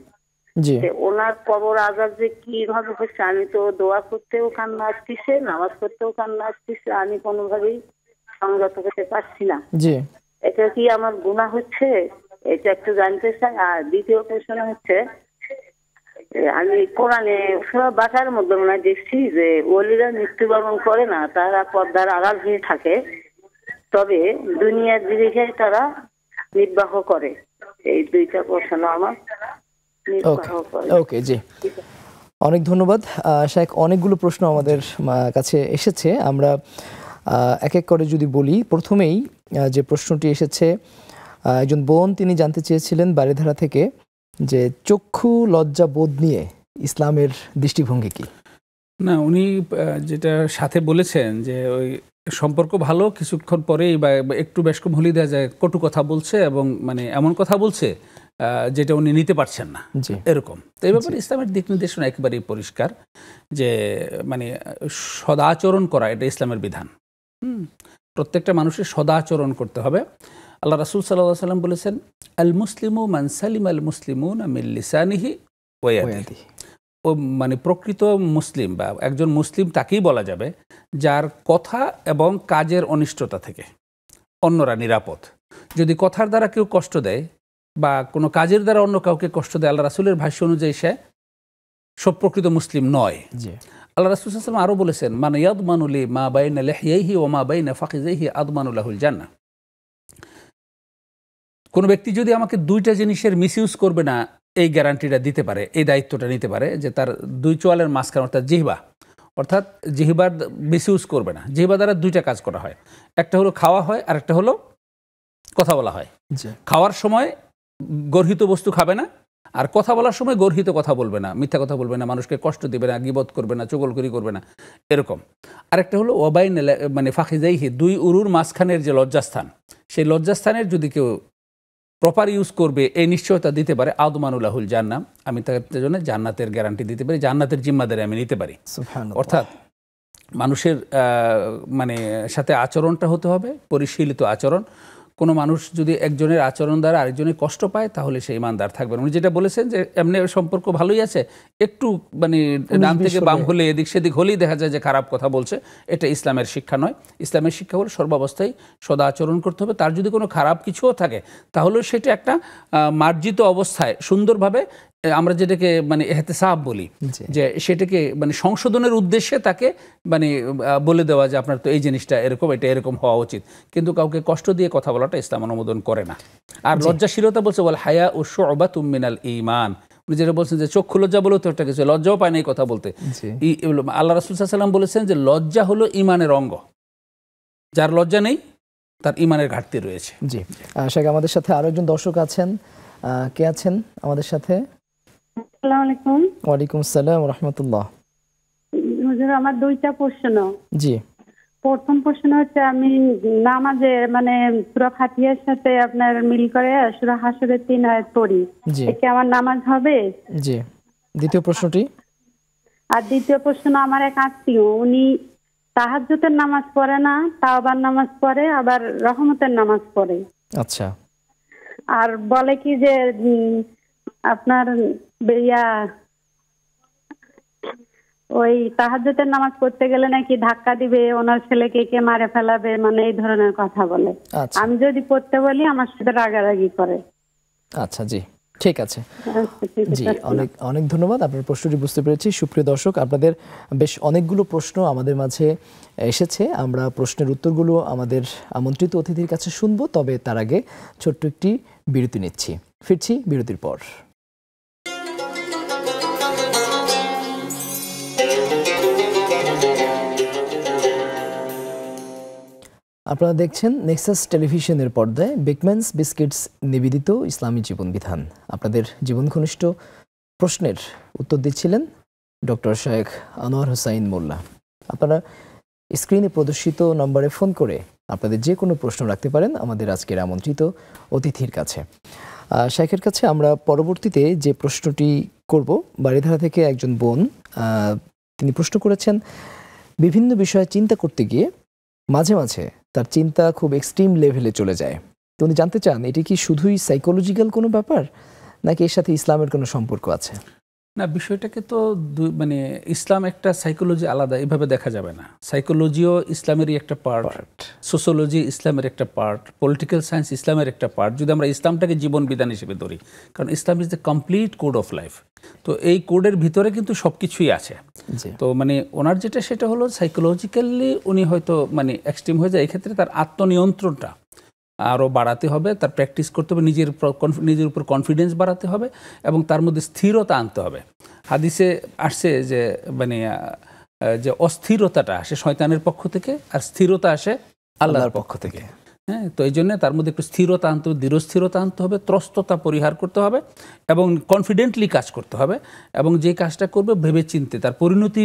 জি ওনার কবর আজাব যে কিভাবে হচ্ছে, আমি তো দোয়া করতেও কান্না আসতেছে, নামাজ পড়তেও কান্না আসতেছে, আমি কোনোভাবেই সংযত করতে পারছি না। জি এটা কি আমার গুনাহ হচ্ছে, এটা একটু জানতে চাই। আর দ্বিতীয় প্রশ্ন হচ্ছে, আমি কোরআনে সূরা বাকারার মধ্যে মনে হয় দেখছি যে ওলিরা মৃত্যুবরণ করে না, তারা পর্দার আড়াল হয়ে থাকে, তবে দুনিয়ার জীবিকায় তারা নির্বাহ করে। এই দুইটা প্রশ্ন আমার নির্বাহ করে। ওকে জি, অনেক ধন্যবাদ শাইখ। অনেকগুলো প্রশ্ন আমাদের কাছে এসেছে, আমরা এক এক করে যদি বলি। প্রথমেই যে প্রশ্নটি এসেছে, একজন বোন তিনি জানতে চেয়েছিলেন বারিধারা থেকে যে চক্ষু লজ্জা বোধ নিয়ে ইসলামের দৃষ্টিভঙ্গি কি। না, উনি যেটা সাথে বলেছেন যে ওই সম্পর্ক ভালো, কিছুক্ষণ পরেই বা একটু বেশ কম হলেই দেখা যায় কটু কথা বলছে, এবং মানে এমন কথা বলছে যেটা উনি নিতে পারছেন না, এরকম। তো এই ব্যাপারে ইসলামের দিক নির্দেশনা একেবারেই পরিষ্কার যে মানে সদাচরণ করা এটা ইসলামের বিধান। প্রত্যেকটা মানুষের সদাচরণ করতে হবে। আল্লাহ রাসূল সাল্লাল্লাহু আলাইহি ওয়াসাল্লাম বলেছেন, আল মুসলিমু মান সালিমা আল মুসলিমুনা মিন লিসানিহি ওয়া ইয়াদিহি। ও মানে প্রকৃত মুসলিম বা একজন মুসলিম তাকেই বলা যাবে যার কথা এবং কাজের অনিষ্টতা থেকে অন্যরা নিরাপদ। যদি কথার দ্বারা কেউ কষ্ট দেয় বা কোনো কাজের দ্বারা অন্য কাউকে কষ্ট দেয়, আল্লাহ রাসূলের ভাষ্য অনুযায়ী সে সব প্রকৃত মুসলিম নয়। আল্লাহ রাসূল সাল্লাল্লাহু আলাইহি ওয়াসাল্লাম আরও বলেছেন, মান ইয়াদমানু লি মা বাইনা লিহইয়াইহি ওয়া মা বাইনা ফাখিযাইহি আদমানু লাহুল জান্নাহ। কোনো ব্যক্তি যদি আমাকে দুইটা জিনিসের মিসইউজ করবে না এই গ্যারান্টিটা দিতে পারে, এই দায়িত্বটা নিতে পারে যে তার দুই চোয়ালের মাঝখানে অর্থাৎ জিহ্বা, অর্থাৎ জিহ্বার মিসইউজ করবে না। জিহ্বা দ্বারা দুইটা কাজ করা হয়, একটা হলো খাওয়া হয় আর একটা হলো কথা বলা হয়। খাওয়ার সময় গর্হিত বস্তু খাবে না, আর কথা বলার সময় গর্হিত কথা বলবে না, মিথ্যা কথা বলবে না, মানুষকে কষ্ট দিবে না, গীবত করবে না, চগলখড়ি করবে না, এরকম। আরেকটা হলো ওয়াবাইন মানে ফাখিযাইহি, দুই উরুর মাঝখানের যে লজ্জাস্থান, সেই লজ্জাস্থানের যদি কেউ প্রপার ইউজ করবে এই নিশ্চয়তা দিতে পারে, আদমানুল্লাহুল জান্নাহ, আমি তার জন্য জান্নাতের গ্যারান্টি দিতে পারি, জান্নাতের জিম্মাদারি আমি নিতে পারি। অর্থাৎ মানুষের মানে সাথে আচরণটা হতে হবে পরিশীলিত আচরণ। কোনো মানুষ যদি একজনের আচরণ দ্বারা আরেকজনের কষ্ট পায় তাহলে সে ইমানদার থাকবে। উনি যেটা বলেছেন যে এমনি সম্পর্ক ভালোই আছে, একটু মানে ডান থেকে বাম হলে এদিক সেদিক হলেই দেখা যায় যে খারাপ কথা বলছে, এটা ইসলামের শিক্ষা নয়। ইসলামের শিক্ষা হলো সর্বাবস্থায় সদা আচরণ করতে হবে। তার যদি কোনো খারাপ কিছুও থাকে তাহলেও সেটা একটা মার্জিত অবস্থায় সুন্দরভাবে, আমরা যেটাকে মানে ইহতিসাব বলি, যে সেটাকে মানে সংশোধনের উদ্দেশ্যে তাকে মানে বলে দেওয়া যে আপনার তো এই জিনিসটা এরকম, এটা এরকম হওয়া উচিত। কিন্তু কাউকে কষ্ট দিয়ে কথা বলাটা ইসলাম অনুমোদন করে না। আর লজ্জাশীলতা বলছে ওয়াল হায়া ও শু'বাতুম মিনাল ঈমান। উনি যেটা বলছেন যে চক্ষু লজ্জা বলেও তো একটা কিছু, লজ্জাও পায় না এই কথা বলতে। আল্লাহ রাসূল সাল্লাল্লাহু আলাইহি ওয়াসাল্লাম বলেছেন যে লজ্জা হলো ঈমানের অঙ্গ, যার লজ্জা নেই তার ঈমানের ঘাটতি রয়েছে। জি শাইখ, আমাদের সাথে আরো একজন দর্শক আছেন, কে আছেন আমাদের সাথে? আসসালামু আলাইকুম। ওয়ালাইকুম আসসালাম ওয়া রাহমাতুল্লাহ। হুজুর, আমার দুইটা প্রশ্ন। জি। প্রথম প্রশ্ন হচ্ছে, আমি নামাজে মানে সূরা ফাতিহার সাথে আপনার মিল করে সূরা হাশরের 3 আয়াত পড়ি, এতে আমার নামাজ হবে? জি। দ্বিতীয় প্রশ্নটি? আর দ্বিতীয় প্রশ্ন, আমার এক আত্মীয়, উনি তাহাজ্জুদের নামাজ পড়ে না, তাওবার নামাজ পড়ে, আবার রহমতের নামাজ পড়ে। আচ্ছা। আর বলে কি যে আপনার ওই তাহাজ্জুদের নামাজ পড়তে গেলে নাকি ধাক্কা দিবে, ওনার ছেলেকে কে মারে ফেলাবে, মানে এই ধরনের কথা বলে। আমি যদি পড়তে বলি আমার সাথে রাগারাগি করে। আচ্ছা জি, ঠিক আছে। জি, অনেক অনেক ধন্যবাদ, আপনার প্রশ্নটি বুঝতে পেরেছি। সুপ্রিয় দর্শক, আপনাদের বেশ অনেকগুলো প্রশ্ন আমাদের মাঝে এসেছে। আমরা প্রশ্নের উত্তরগুলো আমাদের আমন্ত্রিত অতিথির কাছে শুনবো, তবে তার আগে ছোট্ট একটি বিরতি নিচ্ছি। ফিরছি বিরতির পর। আপনারা দেখছেন নেক্সাস টেলিভিশনের পর্দায় বেকম্যানস বিস্কিটস নিবেদিত ইসলামী জীবন বিধান। আপনাদের জীবন ঘনিষ্ঠ প্রশ্নের উত্তর দিচ্ছিলেন ডক্টর শাইখ আনোয়ার হোসাইন মোল্লা। আপনারা স্ক্রিনে প্রদর্শিত নম্বরে ফোন করে আপনাদের যে কোনো প্রশ্ন রাখতে পারেন আমাদের আজকের আমন্ত্রিত অতিথির কাছে। শেখের কাছে আমরা পরবর্তীতে যে প্রশ্নটি করব, বাড়িধারা থেকে একজন বোন তিনি প্রশ্ন করেছেন, বিভিন্ন বিষয়ে চিন্তা করতে গিয়ে মাঝে মাঝে তার চিন্তা খুব এক্সট্রিম লেভেলে চলে যায়। তো উনি জানতে চান এটি কি শুধুই সাইকোলজিক্যাল কোনো ব্যাপার নাকি এর সাথে ইসলামের কোনো সম্পর্ক আছে? না, বিষয়টাকে তো মানে ইসলাম একটা, সাইকোলজি আলাদা এভাবে দেখা যাবে না। সাইকোলজিও ইসলামেরই একটা পার্ট, সোশ্যোলজি ইসলামের একটা পার্ট, পলিটিক্যাল সায়েন্স ইসলামের একটা পার্ট, যদি আমরা ইসলামটাকে জীবন বিধান হিসেবে ধরি, কারণ Islam is the complete code of life. তো এই কোডের ভিতরে কিন্তু সব কিছুই আছে। তো মানে ওনার যেটা সেটা হলো সাইকোলজিক্যালি উনি হয়তো মানে এক্সট্রিম হয়ে যায়, এক্ষেত্রে তার আত্মনিয়ন্ত্রণটা আরও বাড়াতে হবে, তার প্র্যাকটিস করতে হবে, নিজের উপর কনফিডেন্স বাড়াতে হবে এবং তার মধ্যে স্থিরতা আনতে হবে। হাদিসে আসছে যে মানে যে অস্থিরতাটা আসে শয়তানের পক্ষ থেকে আর স্থিরতা আসে আল্লাহর পক্ষ থেকে। হ্যাঁ, তো এই জন্য তার মধ্যে একটু স্থিরতা আনতে হবে, দৃঢ়স্থিরতা আনতে হবে, ত্রস্ততা পরিহার করতে হবে এবং কনফিডেন্টলি কাজ করতে হবে এবং যে কাজটা করবে ভেবে চিনতে, তার পরিণতি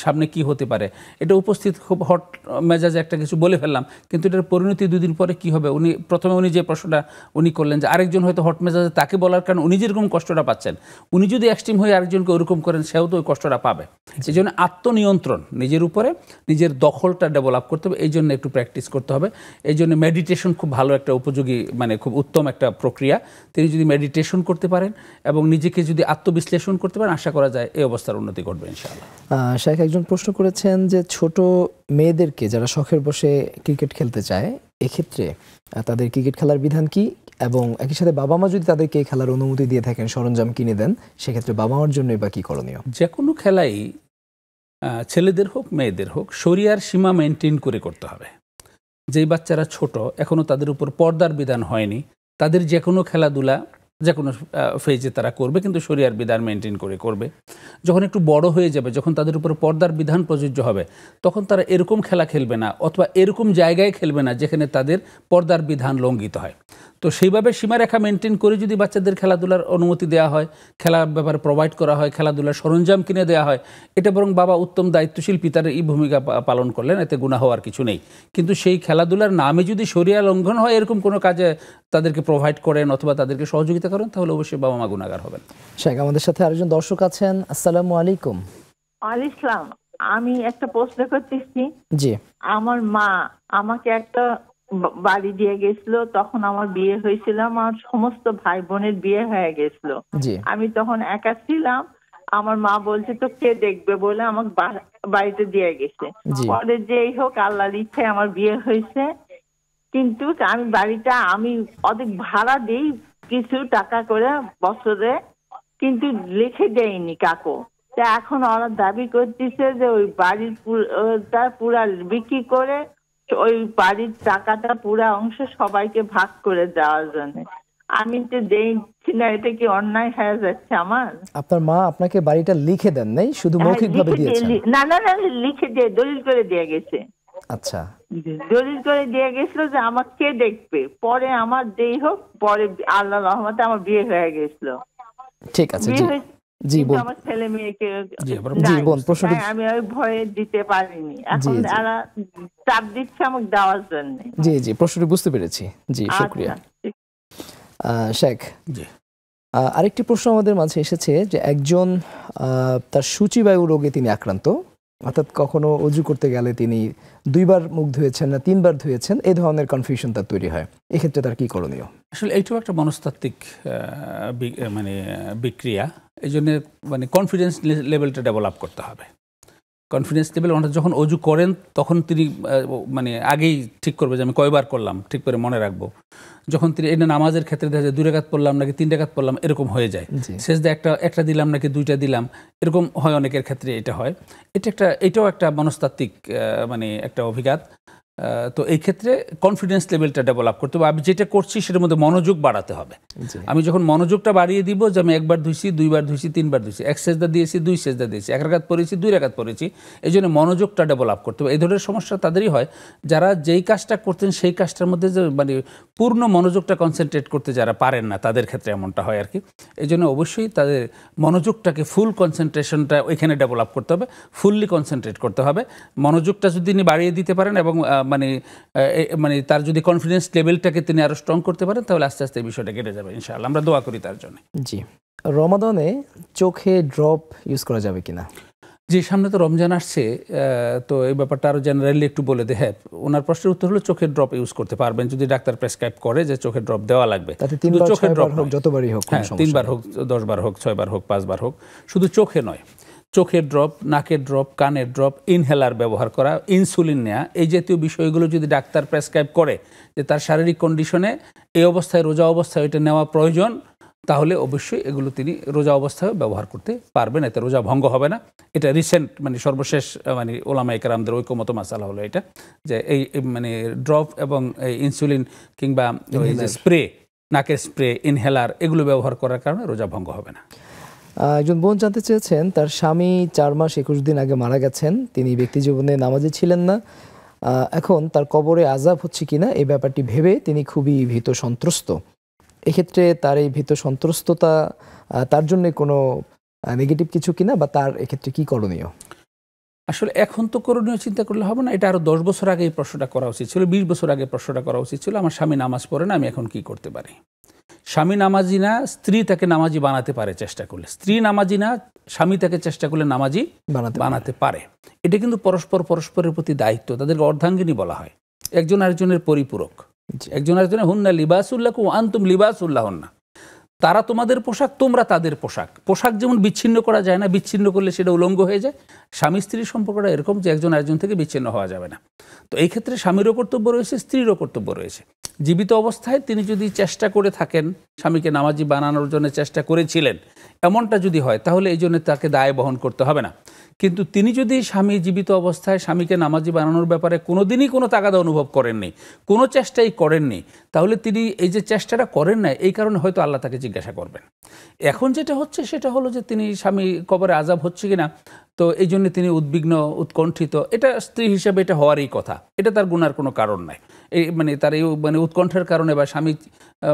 সামনে কি হতে পারে এটা উপস্থিত। খুব হট মেজাজে একটা কিছু বলে ফেললাম, কিন্তু এটার পরিণতি 2 দিন পরে কি হবে। প্রথমে যে প্রশ্নটা উনি করলেন যে আরেকজন হয়তো হট মেজাজে তাকে বলার কারণে উনি যেরকম কষ্টটা পাচ্ছেন, উনি যদি এক্সট্রিম হয়ে আরেকজনকে ওরকম করেন সেও তো ওই কষ্টটা পাবে। এই জন্য আত্মনিয়ন্ত্রণ, নিজের উপরে নিজের দখলটা ডেভেলপ করতে হবে, এই জন্য একটু প্র্যাকটিস করতে হবে। এই জন্য মেডিটেশন খুব ভালো একটা উপযোগী, মানে খুব উত্তম একটা প্রক্রিয়া। তিনি যদি মেডিটেশন করতে পারেন এবং নিজেকে যদি আত্মবিশ্লেষণ করতে পারেন, আশা করা যায় এই অবস্থার উন্নতি ঘটবে ইনশাআল্লাহ। শেখ একজন প্রশ্ন করেছেন যে ছোট মেয়েদেরকে যারা শখের বসে ক্রিকেট খেলতে চায়, এক্ষেত্রে তাদের ক্রিকেট খেলার বিধান কি, এবং একই সাথে বাবা মা যদি তাদেরকে খেলার অনুমতি দিয়ে থাকেন, সরঞ্জাম কিনে দেন, সেক্ষেত্রে বাবা মার জন্য বা কি করণীয়? যে কোনো খেলাই ছেলেদের হোক মেয়েদের হোক শরিয়ার সীমা মেনটেন করে করতে হবে। যেই বাচ্চারা ছোট, এখনও তাদের উপর পর্দার বিধান হয়নি, তাদের যে কোনো খেলাধুলা যে কোনো ফেজে তারা করবে, কিন্তু শরিয়ার বিধান মেনটেন করে করবে। যখন একটু বড় হয়ে যাবে, যখন তাদের উপর পর্দার বিধান প্রযোজ্য হবে, তখন তারা এরকম খেলা খেলবে না অথবা এরকম জায়গায় খেলবে না যেখানে তাদের পর্দার বিধান লঙ্ঘিত হয়। তো সেইভাবে সীমারেখা মেনটেন করে যদি বাচ্চাদের খেলাধুলার অনুমতি দেওয়া হয়, খেলার ব্যাপারে প্রোভাইড করা হয়, খেলাধুলার সরঞ্জাম কিনে দেওয়া হয়, এটা বরং বাবা উত্তম দায়িত্বশীল পিতার এই ভূমিকা পালন করলেন, এতে গুনাহ হওয়ার কিছু নেই। কিন্তু সেই খেলাধুলার নামে যদি শরিয়া লঙ্ঘন হয়, এরকম কোনো কাজে তাদেরকে প্রোভাইড করেন অথবা তাদেরকে সহযোগিতা করেন, তাহলে অবশ্যই বাবা মা গুনাহগার হবেন। শেখ, আমাদের সাথে আরেকজন দর্শক আছেন। আসসালামু আলাইকুম। ওয়ালাইকুম আসসালাম। আমি একটা প্রশ্ন করতেছি। জি। আমার মা আমাকে একটা বাড়ি দিয়ে গেছিল, তখন আমার বিয়ে হয়েছিল, আমার সমস্ত ভাই বোনের বিয়ে হয়ে গেছিল। আমি তখন একা ছিলাম। আমার মা বলছে তো কে দেখবে বলে আমাকে বাড়িতে দিয়ে গেছে। পরে যেই হোক আল্লাহর ইচ্ছায় আমার বিয়ে হয়েছে, কিন্তু আমি বাড়িটা আমি অনেক ভাড়া দিই কিছু টাকা করে বছরে, কিন্তু লিখে দেয়নি কাকু। তা এখন ওরা দাবি করতেছে যে ওই বাড়ির পুরা বিক্রি করে ওই বাড়ির টাকাটা পুরা অংশ সবাইকে ভাগ করে দেওয়ার জন্য। আমি তো দেখছি না, এটা কি অন্যায় হয়ে যাচ্ছে আমার? আপনার মা আপনাকে বাড়িটা লিখে দেন নাই, শুধু মৌখিকভাবে দিয়েছেন? না না না, লিখে দিয়ে দলিল করে দিয়ে গেছে। আচ্ছা, দলিল করে দিয়ে গেছিল যে আমার কে দেখবে। পরে আমার যেই হোক, পরে আল্লাহর রহমতে আমার বিয়ে হয়ে গেছিল। ঠিক আছে, জি বোন। আমার ছেলে মেয়েকে আমি ওই ভয়ে দিতে পারিনি, এখন এরা চাপ দিচ্ছে আমাকে দেওয়ার জন্য। জি জি, প্রশ্নটি বুঝতে পেরেছি। জি, শুকরিয়া। শেখ, আরেকটি প্রশ্ন আমাদের মাঝে এসেছে যে একজন তার সূচিবায়ু রোগে তিনি আক্রান্ত, অর্থাৎ কখনো অজু করতে গেলে তিনি 2 বার মুখ ধুয়েছেন না 3 বার ধুয়েছেন, এই ধরনের কনফিউশন তার তৈরি হয়, এক্ষেত্রে তার কি করণীয়? আসলে এইটাও একটা মনস্তাত্ত্বিক মানে বিক্রিয়া। এই জন্য মানে কনফিডেন্স লেভেলটা ডেভেলপ করতে হবে। কনফিডেন্স লেভেল যখন অজু করেন তখন তিনি মানে আগেই ঠিক করবে যে আমি কয়বার করলাম, ঠিক করে মনে রাখবো। যখন তিনি এটা নামাজের ক্ষেত্রে দেখা যায় 2 রাকাত পড়লাম নাকি 3 রাকাত পড়লাম, এরকম হয়ে যায়। সেজদা একটা দিলাম নাকি 2টা দিলাম, এরকম হয় অনেকের ক্ষেত্রে। এটা হয়, এটাও একটা মনস্তাত্ত্বিক মানে একটা অভিঘাত। তো এই ক্ষেত্রে কনফিডেন্স লেভেলটা ডেভেলপ করতে হবে। আমি যেটা করছি সেটার মধ্যে মনোযোগ বাড়াতে হবে। আমি যখন মনোযোগটা বাড়িয়ে দিব যে আমি 1 বার ধুইছি, 2 বার ধুইছি, 3 বার ধুইছি, 1 সেজদা দিয়েছি, 2 সেজদা দিয়েছি, 1 রাকাত পড়েছি, 2 রাকাত পড়েছি, এই জন্য মনোযোগটা ডেভেলপ করতে হবে। এই ধরনের সমস্যা তাদেরই হয় যারা যেই কাজটা করতেন সেই কাজটার মধ্যে যে মানে পূর্ণ মনোযোগটা কনসেন্ট্রেট করতে যারা পারেন না, তাদের ক্ষেত্রে এমনটা হয় আর কি। এই জন্য অবশ্যই তাদের মনোযোগটাকে ফুল কনসেন্ট্রেশনটা ওইখানে ডেভেলপ করতে হবে, ফুললি কনসেন্ট্রেট করতে হবে। মনোযোগটা যদি তিনি বাড়িয়ে দিতে পারেন এবং মানে তার যদি কনফিডেন্স লেভেলটাকে তিনি আরো স্ট্রং করতে পারেন তাহলে আস্তে আস্তে এই বিষয়টা কেটে যাবে ইনশাআল্লাহ। আমরা দোয়া করি তার জন্য। জি, রমাদানে চোখে ড্রপ ইউজ করা যাবে কিনা? যে সামনে তো রমজান আসছে, তো এই ব্যাপারটা আরো জেনারেলি একটু বলে দে। হ্যাঁ, ওনার প্রশ্নের উত্তর হলো চোখের ড্রপ ইউজ করতে পারবেন যদি ডাক্তার প্রেসক্রাইব করে যে চোখের ড্রপ দেওয়া লাগবে। চোখের ড্রপ হোক, যতবারই হোক, 3 বার হোক, 10 বার হোক, 6 বার হোক, 5 বার হোক, শুধু চোখে নয়, চোখের ড্রপ, নাকের ড্রপ, কানের ড্রপ, ইনহেলার ব্যবহার করা, ইনসুলিন নেওয়া, এই জাতীয় বিষয়গুলো যদি ডাক্তার প্রেসক্রাইব করে যে তার শারীরিক কন্ডিশনে এই অবস্থায়, রোজা অবস্থায় এটা নেওয়া প্রয়োজন, তাহলে অবশ্যই এগুলো তিনি রোজা অবস্থায় ব্যবহার করতে পারবেন, এতে রোজা ভঙ্গ হবে না। এটা রিসেন্ট মানে সর্বশেষ মানে ওলামায়ে কেরামদের ঐকমত্য মাসালা হলো এটা, যে এই মানে ড্রপ এবং ইনসুলিন কিংবা স্প্রে, নাকের স্প্রে, ইনহেলার এগুলো ব্যবহার করার কারণে রোজা ভঙ্গ হবে না। একজন বোন জানতে চেয়েছেন, তার স্বামী 4 মাস 21 দিন আগে মারা গেছেন, তিনি ব্যক্তি জীবনে নামাজি ছিলেন না, এখন তার কবরে আযাব হচ্ছে কিনা এই ব্যাপারটি ভেবে তিনি খুবই ভীত সন্ত্রস্ত। এক্ষেত্রে তার এই ভীত সন্ত্রস্ততা তার জন্য কোনো নেগেটিভ কিছু কিনা, বা তার এক্ষেত্রে কি করণীয়? আসলে এখন তো করণীয় চিন্তা করলে হবে না, এটা আরো 10 বছর আগে এই প্রশ্নটা করা উচিত ছিল, 20 বছর আগে প্রশ্নটা করা উচিত ছিল। আমার স্বামী নামাজ পড়ে না, আমি এখন কি করতে পারি? স্বামী নামাজি না, স্ত্রী তাকে নামাজি বানাতে পারে চেষ্টা করলে। স্ত্রী নামাজি না, স্বামী তাকে চেষ্টা করলে নামাজি বানাতে পারে। এটা কিন্তু পরস্পরের প্রতি দায়িত্ব, তাদেরকে অর্ধাঙ্গিনী বলা হয়, একজন আরেকজনের পরিপূরক। একজন আরেকজনের হুন্না লিবাসুল্লাহু ওয়া আনতুম লিবাসুল্লাহুন্না, তারা তোমাদের পোশাক, তোমরা তাদের পোশাক। পোশাক যেমন বিচ্ছিন্ন করা যায় না, বিচ্ছিন্ন করলে সেটা উলঙ্গ হয়ে যায়, স্বামী স্ত্রীর সম্পর্কটা এরকম যে একজন আরেকজন থেকে বিচ্ছিন্ন হওয়া যাবে না। তো এই ক্ষেত্রে স্বামীরও কর্তব্য রয়েছে, স্ত্রীরও কর্তব্য রয়েছে। জীবিত অবস্থায় তিনি যদি চেষ্টা করে থাকেন, স্বামীকে নামাজি বানানোর জন্য চেষ্টা করেছিলেন, এমনটা যদি হয় তাহলে এই জন্য তাকে দায় বহন করতে হবে না। কিন্তু তিনি যদি স্বামী জীবিত অবস্থায় স্বামীকে নামাজি বানানোর ব্যাপারে কোনোদিনই কোনো তাগাদা অনুভব করেননি, কোনো চেষ্টাই করেননি, তাহলে তিনি এই যে চেষ্টাটা করেন না, এই কারণে হয়তো আল্লাহ তাকে জিজ্ঞাসা করবেন। এখন যেটা হচ্ছে সেটা হলো যে তিনি স্বামী কবরে আযাব হচ্ছে কিনা, তো এই জন্য তিনি উদ্বিগ্ন, উৎকণ্ঠিত। এটা স্ত্রী হিসেবে এটা হওয়ারই কথা, এটা তার গুনার কোনো কারণ নাই। এই মানে তার এই মানে উৎকণ্ঠার কারণে বা স্বামী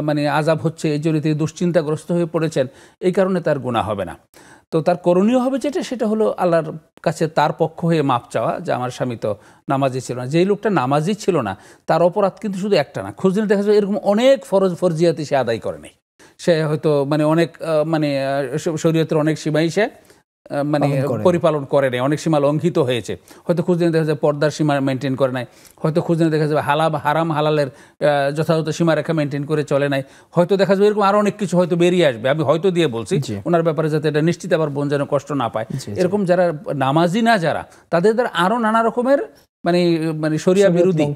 মানে আযাব হচ্ছে এই জন্য তিনি দুশ্চিন্তাগ্রস্ত হয়ে পড়েছেন, এই কারণে তার গুনাহ হবে না। তো তার করণীয় হবে যেটা, সেটা হলো আল্লাহর কাছে তার পক্ষ হয়ে মাপ চাওয়া, যে আমার স্বামী তো নামাজি ছিল না। যেই লোকটা নামাজি ছিল না তার অপরাধ কিন্তু শুধু একটা না, খোঁজ নিয়ে দেখা যায় এরকম অনেক ফরজিয়াতি সে আদায় করে নেই। সে হয়তো মানে অনেক মানে শরীয়তের অনেক সীমাই সে মানে পরিপালন করে নাই, অনেক সীমা লঙ্ঘিত হয়েছে। হয়তো খুঁজে দেখা যায় পর্দার সীমা মেনটেন করে নাই, হয়তো খুঁজে দেখা যাবে হারাম হালালের যথাযথ সীমারেখা মেনটেন করে চলে নাই, হয়তো দেখা যাবে এরকম আরো অনেক কিছু হয়তো বেরিয়ে আসবে। আমি হয়তো দিয়ে বলছি ওনার ব্যাপারে, যাতে এটা নিশ্চিত আবার বোন যেন কষ্ট না পায়। এরকম যারা নামাজি না যারা, তাদের দ্বারা আরো নানা রকমের মানে মানে শরিয়া বিরোধী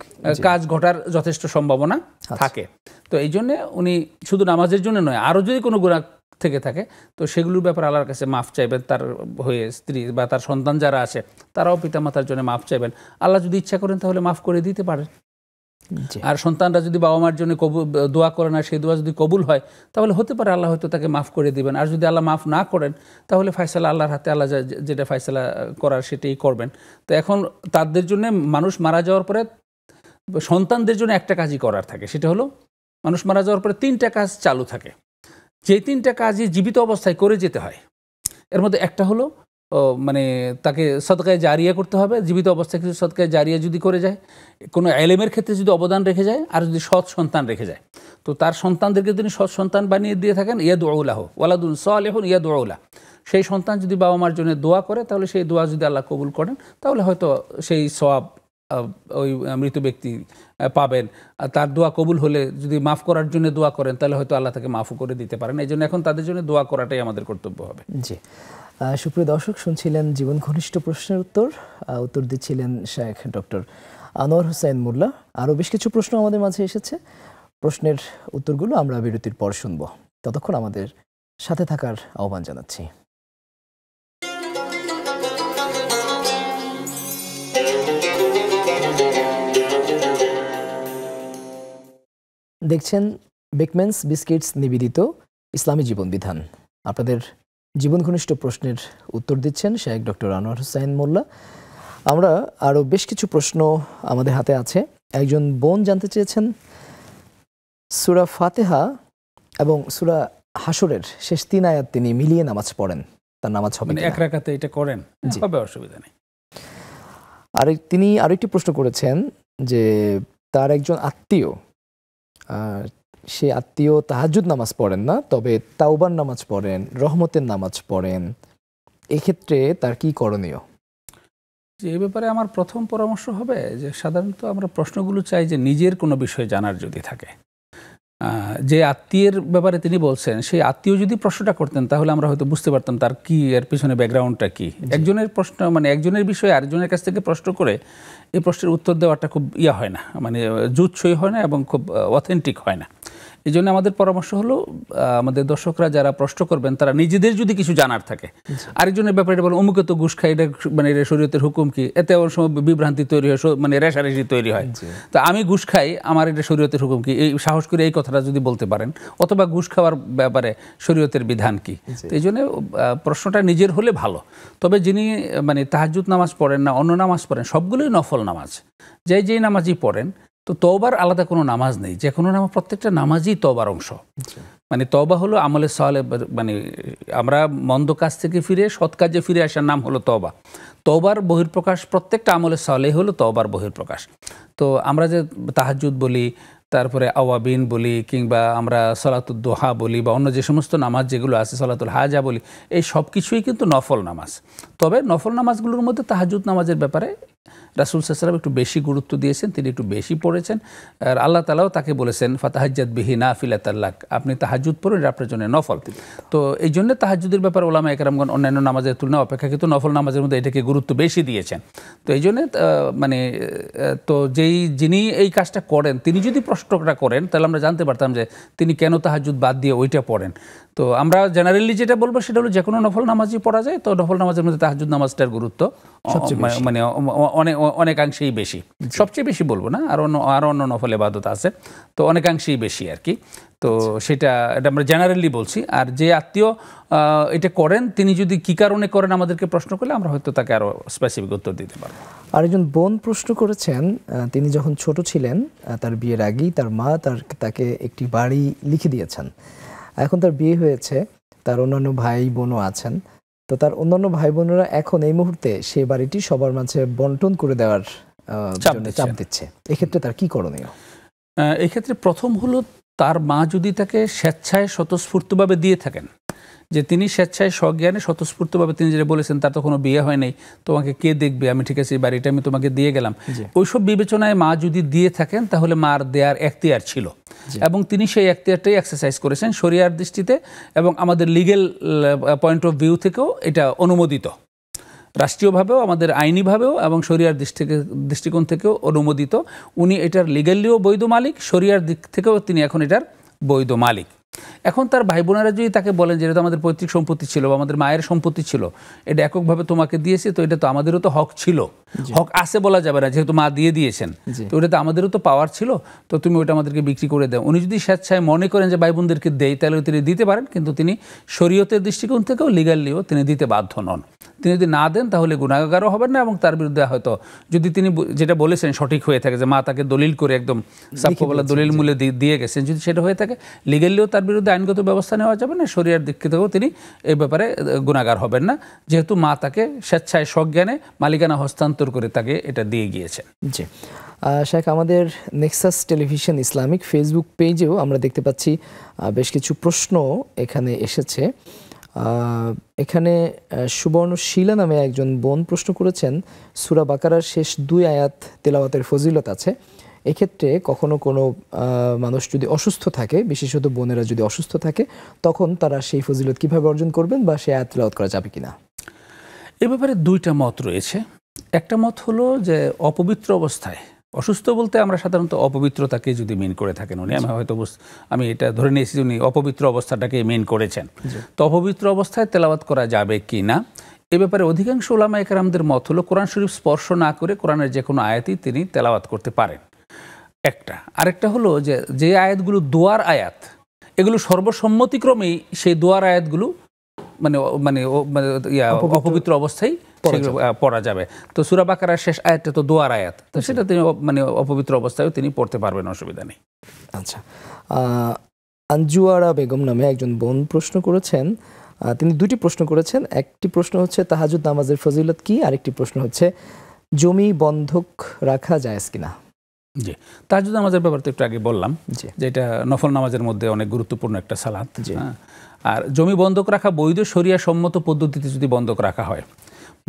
কাজ ঘটার যথেষ্ট সম্ভাবনা থাকে। তো এই জন্য উনি শুধু নামাজের জন্য নয়, আরো যদি কোনো গুনাহ থেকে থাকে তো সেগুলোর ব্যাপারে আল্লাহর কাছে মাফ চাইবেন। তার হয়ে স্ত্রী বা তার সন্তান যারা আছে তারাও পিতামাতার জন্য মাফ চাইবেন। আল্লাহ যদি ইচ্ছা করেন তাহলে মাফ করে দিতে পারেন। আর সন্তানরা যদি বাবা মার জন্য দোয়া করে না, সেই দোয়া যদি কবুল হয় তাহলে হতে পারে আল্লাহ হয়তো তাকে মাফ করে দিবেন। আর যদি আল্লাহ মাফ না করেন তাহলে ফয়সালা আল্লাহর হাতে, আল্লাহ যেটা ফয়সালা করার সেটাই করবেন। তো এখন তাদের জন্য মানুষ মারা যাওয়ার পরে সন্তানদের জন্য একটা কাজই করার থাকে, সেটা হলো মানুষ মারা যাওয়ার পরে 3টা কাজ চালু থাকে, যে 3টা কাজই জীবিত অবস্থায় করে যেতে হয়। এর মধ্যে একটা হলো মানে তাকে সদকায়ে জারিয়া করতে হবে। জীবিত অবস্থায় কিছু সদকায়ে জারিয়া যদি করে যায়, কোনো এলেমের ক্ষেত্রে যদি অবদান রেখে যায়, আর যদি সৎ সন্তান রেখে যায়, তো তার সন্তানদেরকে তিনি সৎ সন্তান বানিয়ে দিয়ে থাকেন, ইয়াদউ লাহু ওয়ালাদুন সালিহুন ইয়াদউ লাহু, সেই সন্তান যদি বাবা মার জন্য দোয়া করে তাহলে সেই দোয়া যদি আল্লাহ কবুল করেন তাহলে হয়তো সেই সওয়াব ওই মৃত ব্যক্তি পাবেন। আর তার দোয়া কবুল হলে যদি মাফ করার জন্য দোয়া করেন তাহলে হয়তো আল্লাহ তাকে মাফও করে দিতে পারেন। এই জন্য এখন তাদের জন্য দোয়া করাটাই আমাদের কর্তব্য হবে। জি, সুপ্রিয় দর্শক, শুনছিলেন জীবন ঘনিষ্ঠ প্রশ্নের উত্তর দিচ্ছিলেন শেখ ডক্টর আনোয়ার হোসেন মোল্লা। আরও বেশ কিছু প্রশ্ন আমাদের মাঝে এসেছে, প্রশ্নের উত্তরগুলো আমরা বিরতির পর শুনব। ততক্ষণ আমাদের সাথে থাকার আহ্বান জানাচ্ছি। দেখছেন বেকম্যানস বিস্কিটস নিবেদিত ইসলামী জীবন বিধান। আপনাদের জীবন ঘনিষ্ঠ প্রশ্নের উত্তর দিচ্ছেন শেখ ডক্টর আনোয়ার হোসেন মোল্লা। আমরা আরও বেশ কিছু প্রশ্ন আমাদের হাতে আছে। একজন বোন জানতে চেয়েছেন, সূরা ফাতিহা এবং সূরা হাশরের শেষ 3 আয়াত তিনি মিলিয়ে নামাজ পড়েন, তার নামাজ হবে না? এক রাকাতে এটা করেন, হবে, অসুবিধা নেই। আর তিনি আরেকটি প্রশ্ন করেছেন, যে তার একজন আত্মীয়, সে আত্মীয় তাহাজ্জুদ নামাজ পড়েন না, তবে তাওবার নামাজ পড়েন, রহমতের নামাজ পড়েন, এক্ষেত্রে তার কি করণীয়? যে এই ব্যাপারে আমার প্রথম পরামর্শ হবে যে সাধারণত আমরা প্রশ্নগুলো চাই যে নিজের কোনো বিষয় জানার যদি থাকে। যে আত্মীয়ের ব্যাপারে তিনি বলছেন, সেই আত্মীয় যদি প্রশ্নটা করতেন তাহলে আমরা হয়তো বুঝতে পারতাম তার কি এর পিছনে ব্যাকগ্রাউন্ডটা কি। একজনের প্রশ্ন মানে একজনের বিষয়ে আরেকজনের কাছ থেকে প্রশ্ন করে এই প্রশ্নের উত্তর দেওয়াটা খুব হয় না, মানে জুৎসই হয় না এবং খুব অথেন্টিক হয় না। এই জন্য আমাদের পরামর্শ হলো আমাদের দর্শকরা যারা প্রশ্ন করবেন তারা নিজেদের যদি কিছু জানার থাকে, আরেকজনের ব্যাপারে বলেন অমুকে তো ঘুষ খাই, এটা মানে শরীয়তের হুকুম কি, এতে অনেক সময় বিভ্রান্তি তৈরি হয়, মানে রেশারেশি তৈরি হয়। তো আমি ঘুষ খাই, আমার এটা শরীয়তের হুকুম কি, এই সাহস করে এই কথাটা যদি বলতে পারেন, অথবা ঘুষ খাওয়ার ব্যাপারে শরীয়তের বিধান কি। এই জন্য প্রশ্নটা নিজের হলে ভালো। তবে যিনি মানে তাহাজ্জুদ নামাজ পড়েন না, অন্য নামাজ পড়েন, সবগুলোই নফল নামাজ, যেই নামাজই পড়েন, তো তওবার আলাদা কোনো নামাজ নেই, যে কোনো নামাজ, প্রত্যেকটা নামাজই তওবার অংশ। মানে তওবা হলো আমলে সালেহ, মানে আমরা মন্দ কাজ থেকে ফিরে সৎ কাজে ফিরে আসার নাম হলো তওবা। তওবার বহিঃপ্রকাশ, প্রত্যেকটা আমলে সালেহ হলো তওবার বহিঃপ্রকাশ। তো আমরা যে তাহাজ্জুদ বলি, তারপরে আওয়াবিন বলি, কিংবা আমরা সালাতুদ দোহা বলি, বা অন্য যে সমস্ত নামাজ যেগুলো আছে, সালাতুল হাজা বলি, এই সব কিছুই কিন্তু নফল নামাজ। তবে নফল নামাজগুলোর মধ্যে তাহাজ্জুদ নামাজের ব্যাপারে রাসূল সাল্লাল্লাহু আলাইহি ওয়াসাল্লাম একটু বেশি গুরুত্ব দিয়েছেন, তিনি একটু বেশি পড়েছেন। আর আল্লাহ তাআলাও তাকে বলেছেন ফাতাহাজ্জাদ বিহি নাফিলাতাল লাক, আপনি তাহাজ্জুদ পড়ুন, এটা আপনার জন্য নফল। তো এই জন্য তাহাজ্জুদের ব্যাপারে ওলামা একরামগণ অন্যান্য নামাজের তুলনায় অপেক্ষাকৃত নফল নামাজের মধ্যে এটাকে গুরুত্ব বেশি দিয়েছেন। তো এই জন্য মানে তো যিনি এই কাজটা করেন, তিনি যদি প্রশ্নটা করেন তাহলে আমরা জানতে পারতাম যে তিনি কেন তাহাজ্জুদ বাদ দিয়ে ওইটা পড়েন। তো আমরা জেনারেলি যেটা বলবো সেটা হলো যে কোনো নফল নামাজই পড়া যায়, তো নফল নামাজের মধ্যে তাহাজ্জুদ নামাজটার গুরুত্ব মানে অনেকাংশেই বেশি, সবচেয়ে বেশি বলবো না, আরো অন্য নফল ইবাদত আছে, তো অনেকাংশেই বেশি আর কি। তো এটা আমরা জেনারেলি বলছি। আর যে আত্মীয় এটা করেন, তিনি যদি কি কারণে করেন আমাদেরকে প্রশ্ন করলে আমরা হয়তো তাকে আরো স্পেসিফিক উত্তর দিতে পারবো। আরেকজন বোন প্রশ্ন করেছেন, তিনি যখন ছোট ছিলেন, তার বিয়ের আগেই তার মা তাকে একটি বাড়ি লিখে দিয়েছেন। এখন তার বিয়ে হয়েছে, তার অন্যান্য ভাই বোনও আছেন, তো তার অন্যান্য ভাই বোনেরা এখন এই মুহূর্তে সেই বাড়িটি সবার মাঝে বন্টন করে দেওয়ার চাপ দিচ্ছে, এক্ষেত্রে তার কি করণীয়? এক্ষেত্রে প্রথম হলো, তার মা যদি তাকে স্বেচ্ছায় স্বতঃস্ফূর্তভাবে দিয়ে থাকেন, যে তিনি স্বেচ্ছায় স্বজ্ঞানে স্বতঃস্ফূর্তভাবে তিনি যেটা বলেছেন তার তো কোনো বিয়ে হয় নাই, তোমাকে কে দেখবে, আমি ঠিক আছে এই বাড়িটা আমি তোমাকে দিয়ে গেলাম, ওইসব বিবেচনায় মা যদি দিয়ে থাকেন তাহলে মার দেয়ার এখতিয়ার ছিল, এবং তিনি সেই এখতিয়ারটাই এক্সারসাইজ করেছেন শরিয়ার দৃষ্টিতে, এবং আমাদের লিগেল পয়েন্ট অফ ভিউ থেকেও এটা অনুমোদিত, রাষ্ট্রীয়ভাবেও, আমাদের আইনিভাবেও, এবং শরিয়ার দৃষ্টিকোণ থেকেও অনুমোদিত। উনি এটার লিগালিও বৈধ মালিক, শরিয়ার দিক থেকেও তিনি এখন এটার বৈধ মালিক। এখন তার ভাই বোনেরা যদি তাকে বলেন যে এটা তো আমাদের পৈতৃক সম্পত্তি ছিল বা আমাদের মায়ের সম্পত্তি ছিল, এটা এককভাবে তোমাকে দিয়েছে, তো এটা তো আমাদেরও তো হক ছিল, হক আছে বলা যাবে না, যেহেতু মা দিয়ে দিয়েছেন, তো ওটা তো আমাদেরও তো পাওয়ার ছিল, তো তুমি ওটা আমাদেরকে বিক্রি করে দাও। উনি যদি স্বেচ্ছায় মনে করেন যে ভাই বোনদেরকে দেয়, তাহলে তিনি দিতে পারেন, কিন্তু তিনি শরীয়তের দৃষ্টিকোণ থেকেও লিগালিও তিনি দিতে বাধ্য নন। তিনি যদি না দেন তাহলে গুনাহগারও হবেন না, এবং তার বিরুদ্ধে হয়তো যদি তিনি যেটা বলেছেন সঠিক হয়ে থাকে, যে মা তাকে দলিল করে একদম সাফকবলা দলিল মূল্যে দিয়ে গেছেন, যদি সেটা হয়ে থাকে, লিগালিও তার বিরুদ্ধে আইনগত ব্যবস্থা নেওয়া যাবে না, শরিয়ার দিক থেকেও তিনি এই ব্যাপারে গুনাহগার হবেন না, যেহেতু মা তাকে স্বেচ্ছায় সজ্ঞানে মালিকানা হস্তান্তর করে তাকে এটা দিয়ে গিয়েছে। জি শেখ, আমাদের নেক্সাস টেলিভিশন ইসলামিক ফেসবুক পেজেও আমরা দেখতে পাচ্ছি বেশ কিছু প্রশ্ন এখানে এসেছে। এখানে সুবর্ণ শিলা নামে একজন বোন প্রশ্ন করেছেন, সূরা বাকারার শেষ 2 আয়াত তেলাওয়াতের ফজিলত আছে, এক্ষেত্রে কখনো কোনো মানুষ যদি অসুস্থ থাকে, বিশেষত বোনেরা যদি অসুস্থ থাকে, তখন তারা সেই ফজিলত কিভাবে অর্জন করবেন, বা সেই আয়াত তেলাওয়াত করা যাবে কিনা? এ ব্যাপারে 2টা মত রয়েছে। একটা মত হলো যে অপবিত্র অবস্থায়, অসুস্থ বলতে আমরা সাধারণত অপবিত্রতাকে যদি মেন করে থাকেন উনি, আমি এটা ধরে নিয়েছি উনি অপবিত্র অবস্থাটাকে মেন করেছেন, তো অপবিত্র অবস্থায় তেলাওয়াত করা যাবে কি না, এ ব্যাপারে অধিকাংশ উলামা একরামদের মত হলো কোরআন শরীফ স্পর্শ না করে কোরআনের যে কোনো আয়াতই তিনি তেলাওয়াত করতে পারেন, একটা। আরেকটা হলো যে আয়াতগুলো দোয়ার আয়াত, এগুলো সর্বসম্মতিক্রমেই সেই দোয়ার আয়াতগুলো মানে অপবিত্র অবস্থায় পড়া যাবে। তো সূরা বাকারার শেষ আয়াতটা তো দোয়ার আয়াত, তো সেটা তিনি মানে অপবিত্র অবস্থায় তিনি পড়তে পারবেন, অসুবিধা নেই। আচ্ছা, আঞ্জুয়ারা বেগম নামে একজন বোন প্রশ্ন করেছেন, তিনি 2টি প্রশ্ন করেছেন। একটি প্রশ্ন হচ্ছে তাহাজ্জুদ নামাজের ফজিলত কি, আরেকটি প্রশ্ন হচ্ছে জমি বন্ধক রাখা জায়েজ কিনা। জি, তাহাজ্জুদ নামাজের ব্যাপারে তো একটু আগে বললাম যে এটা নফল নামাজের মধ্যে অনেক গুরুত্বপূর্ণ একটা সালাত। আর জমি বন্ধক রাখা বৈধ শরিয়া সম্মত পদ্ধতিতে যদি বন্ধক রাখা হয়,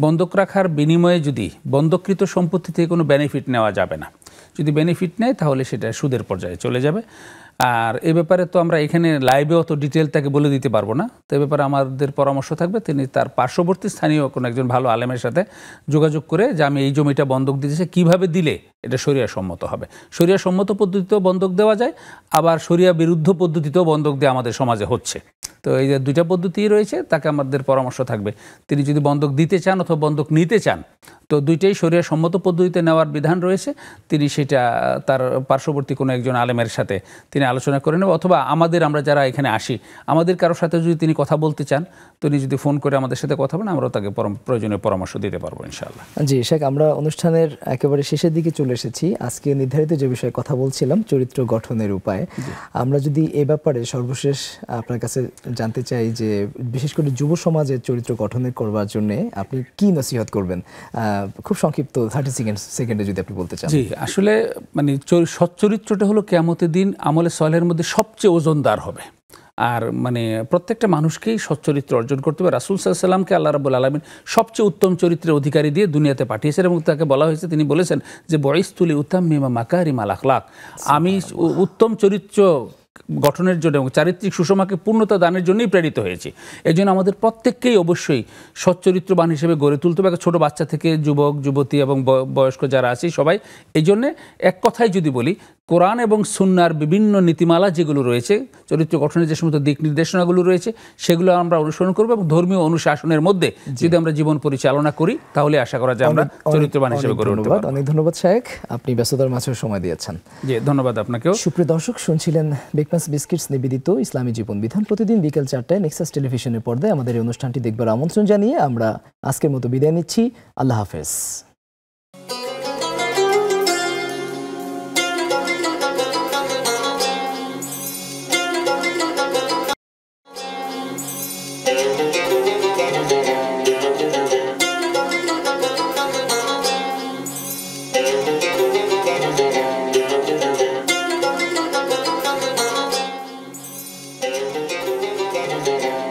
বন্ধক রাখার বিনিময়ে যদি বন্ধককৃত সম্পত্তি থেকে কোনো বেনিফিট নেওয়া যাবে না। যদি বেনিফিট নেয় তাহলে সেটা সুদের পর্যায়ে চলে যাবে। আর এ ব্যাপারে তো আমরা এখানে লাইভে অত ডিটেল তাকে বলে দিতে পারবো না। তো এ ব্যাপারে আমাদের পরামর্শ থাকবে তিনি তার পার্শ্ববর্তী স্থানীয় কোনো একজন ভালো আলেমের সাথে যোগাযোগ করে যে আমি এই জমিটা বন্ধক দিতেছি, কীভাবে দিলে এটা শরিয়া সম্মত হবে। শরিয়া সম্মত পদ্ধতিতেও বন্ধক দেওয়া যায়, আবার শরিয়া বিরুদ্ধ পদ্ধতিতেও বন্ধক দেওয়া আমাদের সমাজে হচ্ছে। তো এই যে দুইটা পদ্ধতি রয়েছে, তাকে আমাদের পরামর্শ থাকবে তিনি যদি বন্ধক দিতে চান অথবা বন্ধক নিতে চান, তো দুইটাই শরিয়া সম্মত পদ্ধতিতে নেওয়ার বিধান রয়েছে। তিনি সেটা তার পার্শ্ববর্তী কোনো একজন আলেমের সাথে তিনি আলোচনা করে নেব, অথবা আমরা যারা এখানে আসি আমাদের কারোর সাথে যদি তিনি কথা বলতে চান, তিনি যদি ফোন করে আমাদের সাথে কথা বলেন, আমরাও তাকে প্রয়োজনীয় পরামর্শ দিতে পারবো ইনশাআল্লাহ। জি শেখ, আমরা অনুষ্ঠানের একেবারে শেষের দিকে চলে এসেছি। আজকে নির্ধারিত যে বিষয়ে কথা বলছিলাম চরিত্র গঠনের উপায়, আমরা যদি এ ব্যাপারে সর্বশেষ আপনার কাছে জানতে চাই যে বিশেষ করে যুব সমাজের চরিত্র গঠনের করবার জন্য আপনি কি নসিহত করবেন, খুব সংক্ষিপ্ত 30 সেকেন্ডে যদি আপনি বলতে চান। জি, আসলে মানে সচ্চরিত্রটা হলো কিয়ামতের দিন আমলে সলেহের মধ্যে সবচেয়ে ওজনদার হবে। আর মানে প্রত্যেকটা মানুষকেই সচ্চরিত্র অর্জন করতে হবে। রাসূল সাল্লাল্লাহু আলাইহি ওয়াসাল্লামকে আল্লাহ রাব্বুল আলামিন সবচেয়ে উত্তম চরিত্রের অধিকারী দিয়ে দুনিয়াতে পাঠিয়েছেন, এবং তাকে বলা হয়েছে, তিনি বলেছেন যে বুইসতু লিউতাম্মিমা মাকারিমাল আখলাক, আমি উত্তম চরিত্র গঠনের জন্য এবং চারিত্রিক সুষমাকে পূর্ণতা দানের জন্যই প্রেরিত হয়েছি। এই জন্য আমাদের প্রত্যেককেই অবশ্যই সচ্চরিত্রবান হিসেবে গড়ে তুলতে হবে, ছোটো বাচ্চা থেকে যুবক যুবতী এবং বয়স্ক যারা আছে সবাই। এই জন্যে এক কথায় যদি বলি, কোরআন এবং সুন্নাহর বিভিন্ন নীতিমালা যেগুলো রয়েছে, চরিত্র গঠনের যে সমস্ত দিক নির্দেশনাগুলো রয়েছে, সেগুলো আমরা অনুসরণ করবো, এবং ধর্মীয় অনুশাসনের মধ্যে যদি আমরা জীবন পরিচালনা করি, তাহলে আশা করা যায় আমরা চরিত্রবান হিসেবে গড়ে উঠতে পারব। অনেক ধন্যবাদ শেখ, আপনি ব্যস্ততার মাঝে সময় দিয়েছেন। জি, ধন্যবাদ আপনাকেও। সুপ্রিয় দর্শক, শুনছিলেন বিগমাস বিস্কিটস নিবেদিত ইসলামী জীবন বিধান। প্রতিদিন বিকেল 4টায় নেক্সাস টেলিভিশনের পর্দায় আমাদের এই অনুষ্ঠানটি দেখবার আমন্ত্রণ জানিয়ে আমরা আজকের মতো বিদায় নিচ্ছি। আল্লাহ হাফেজ। Yeah.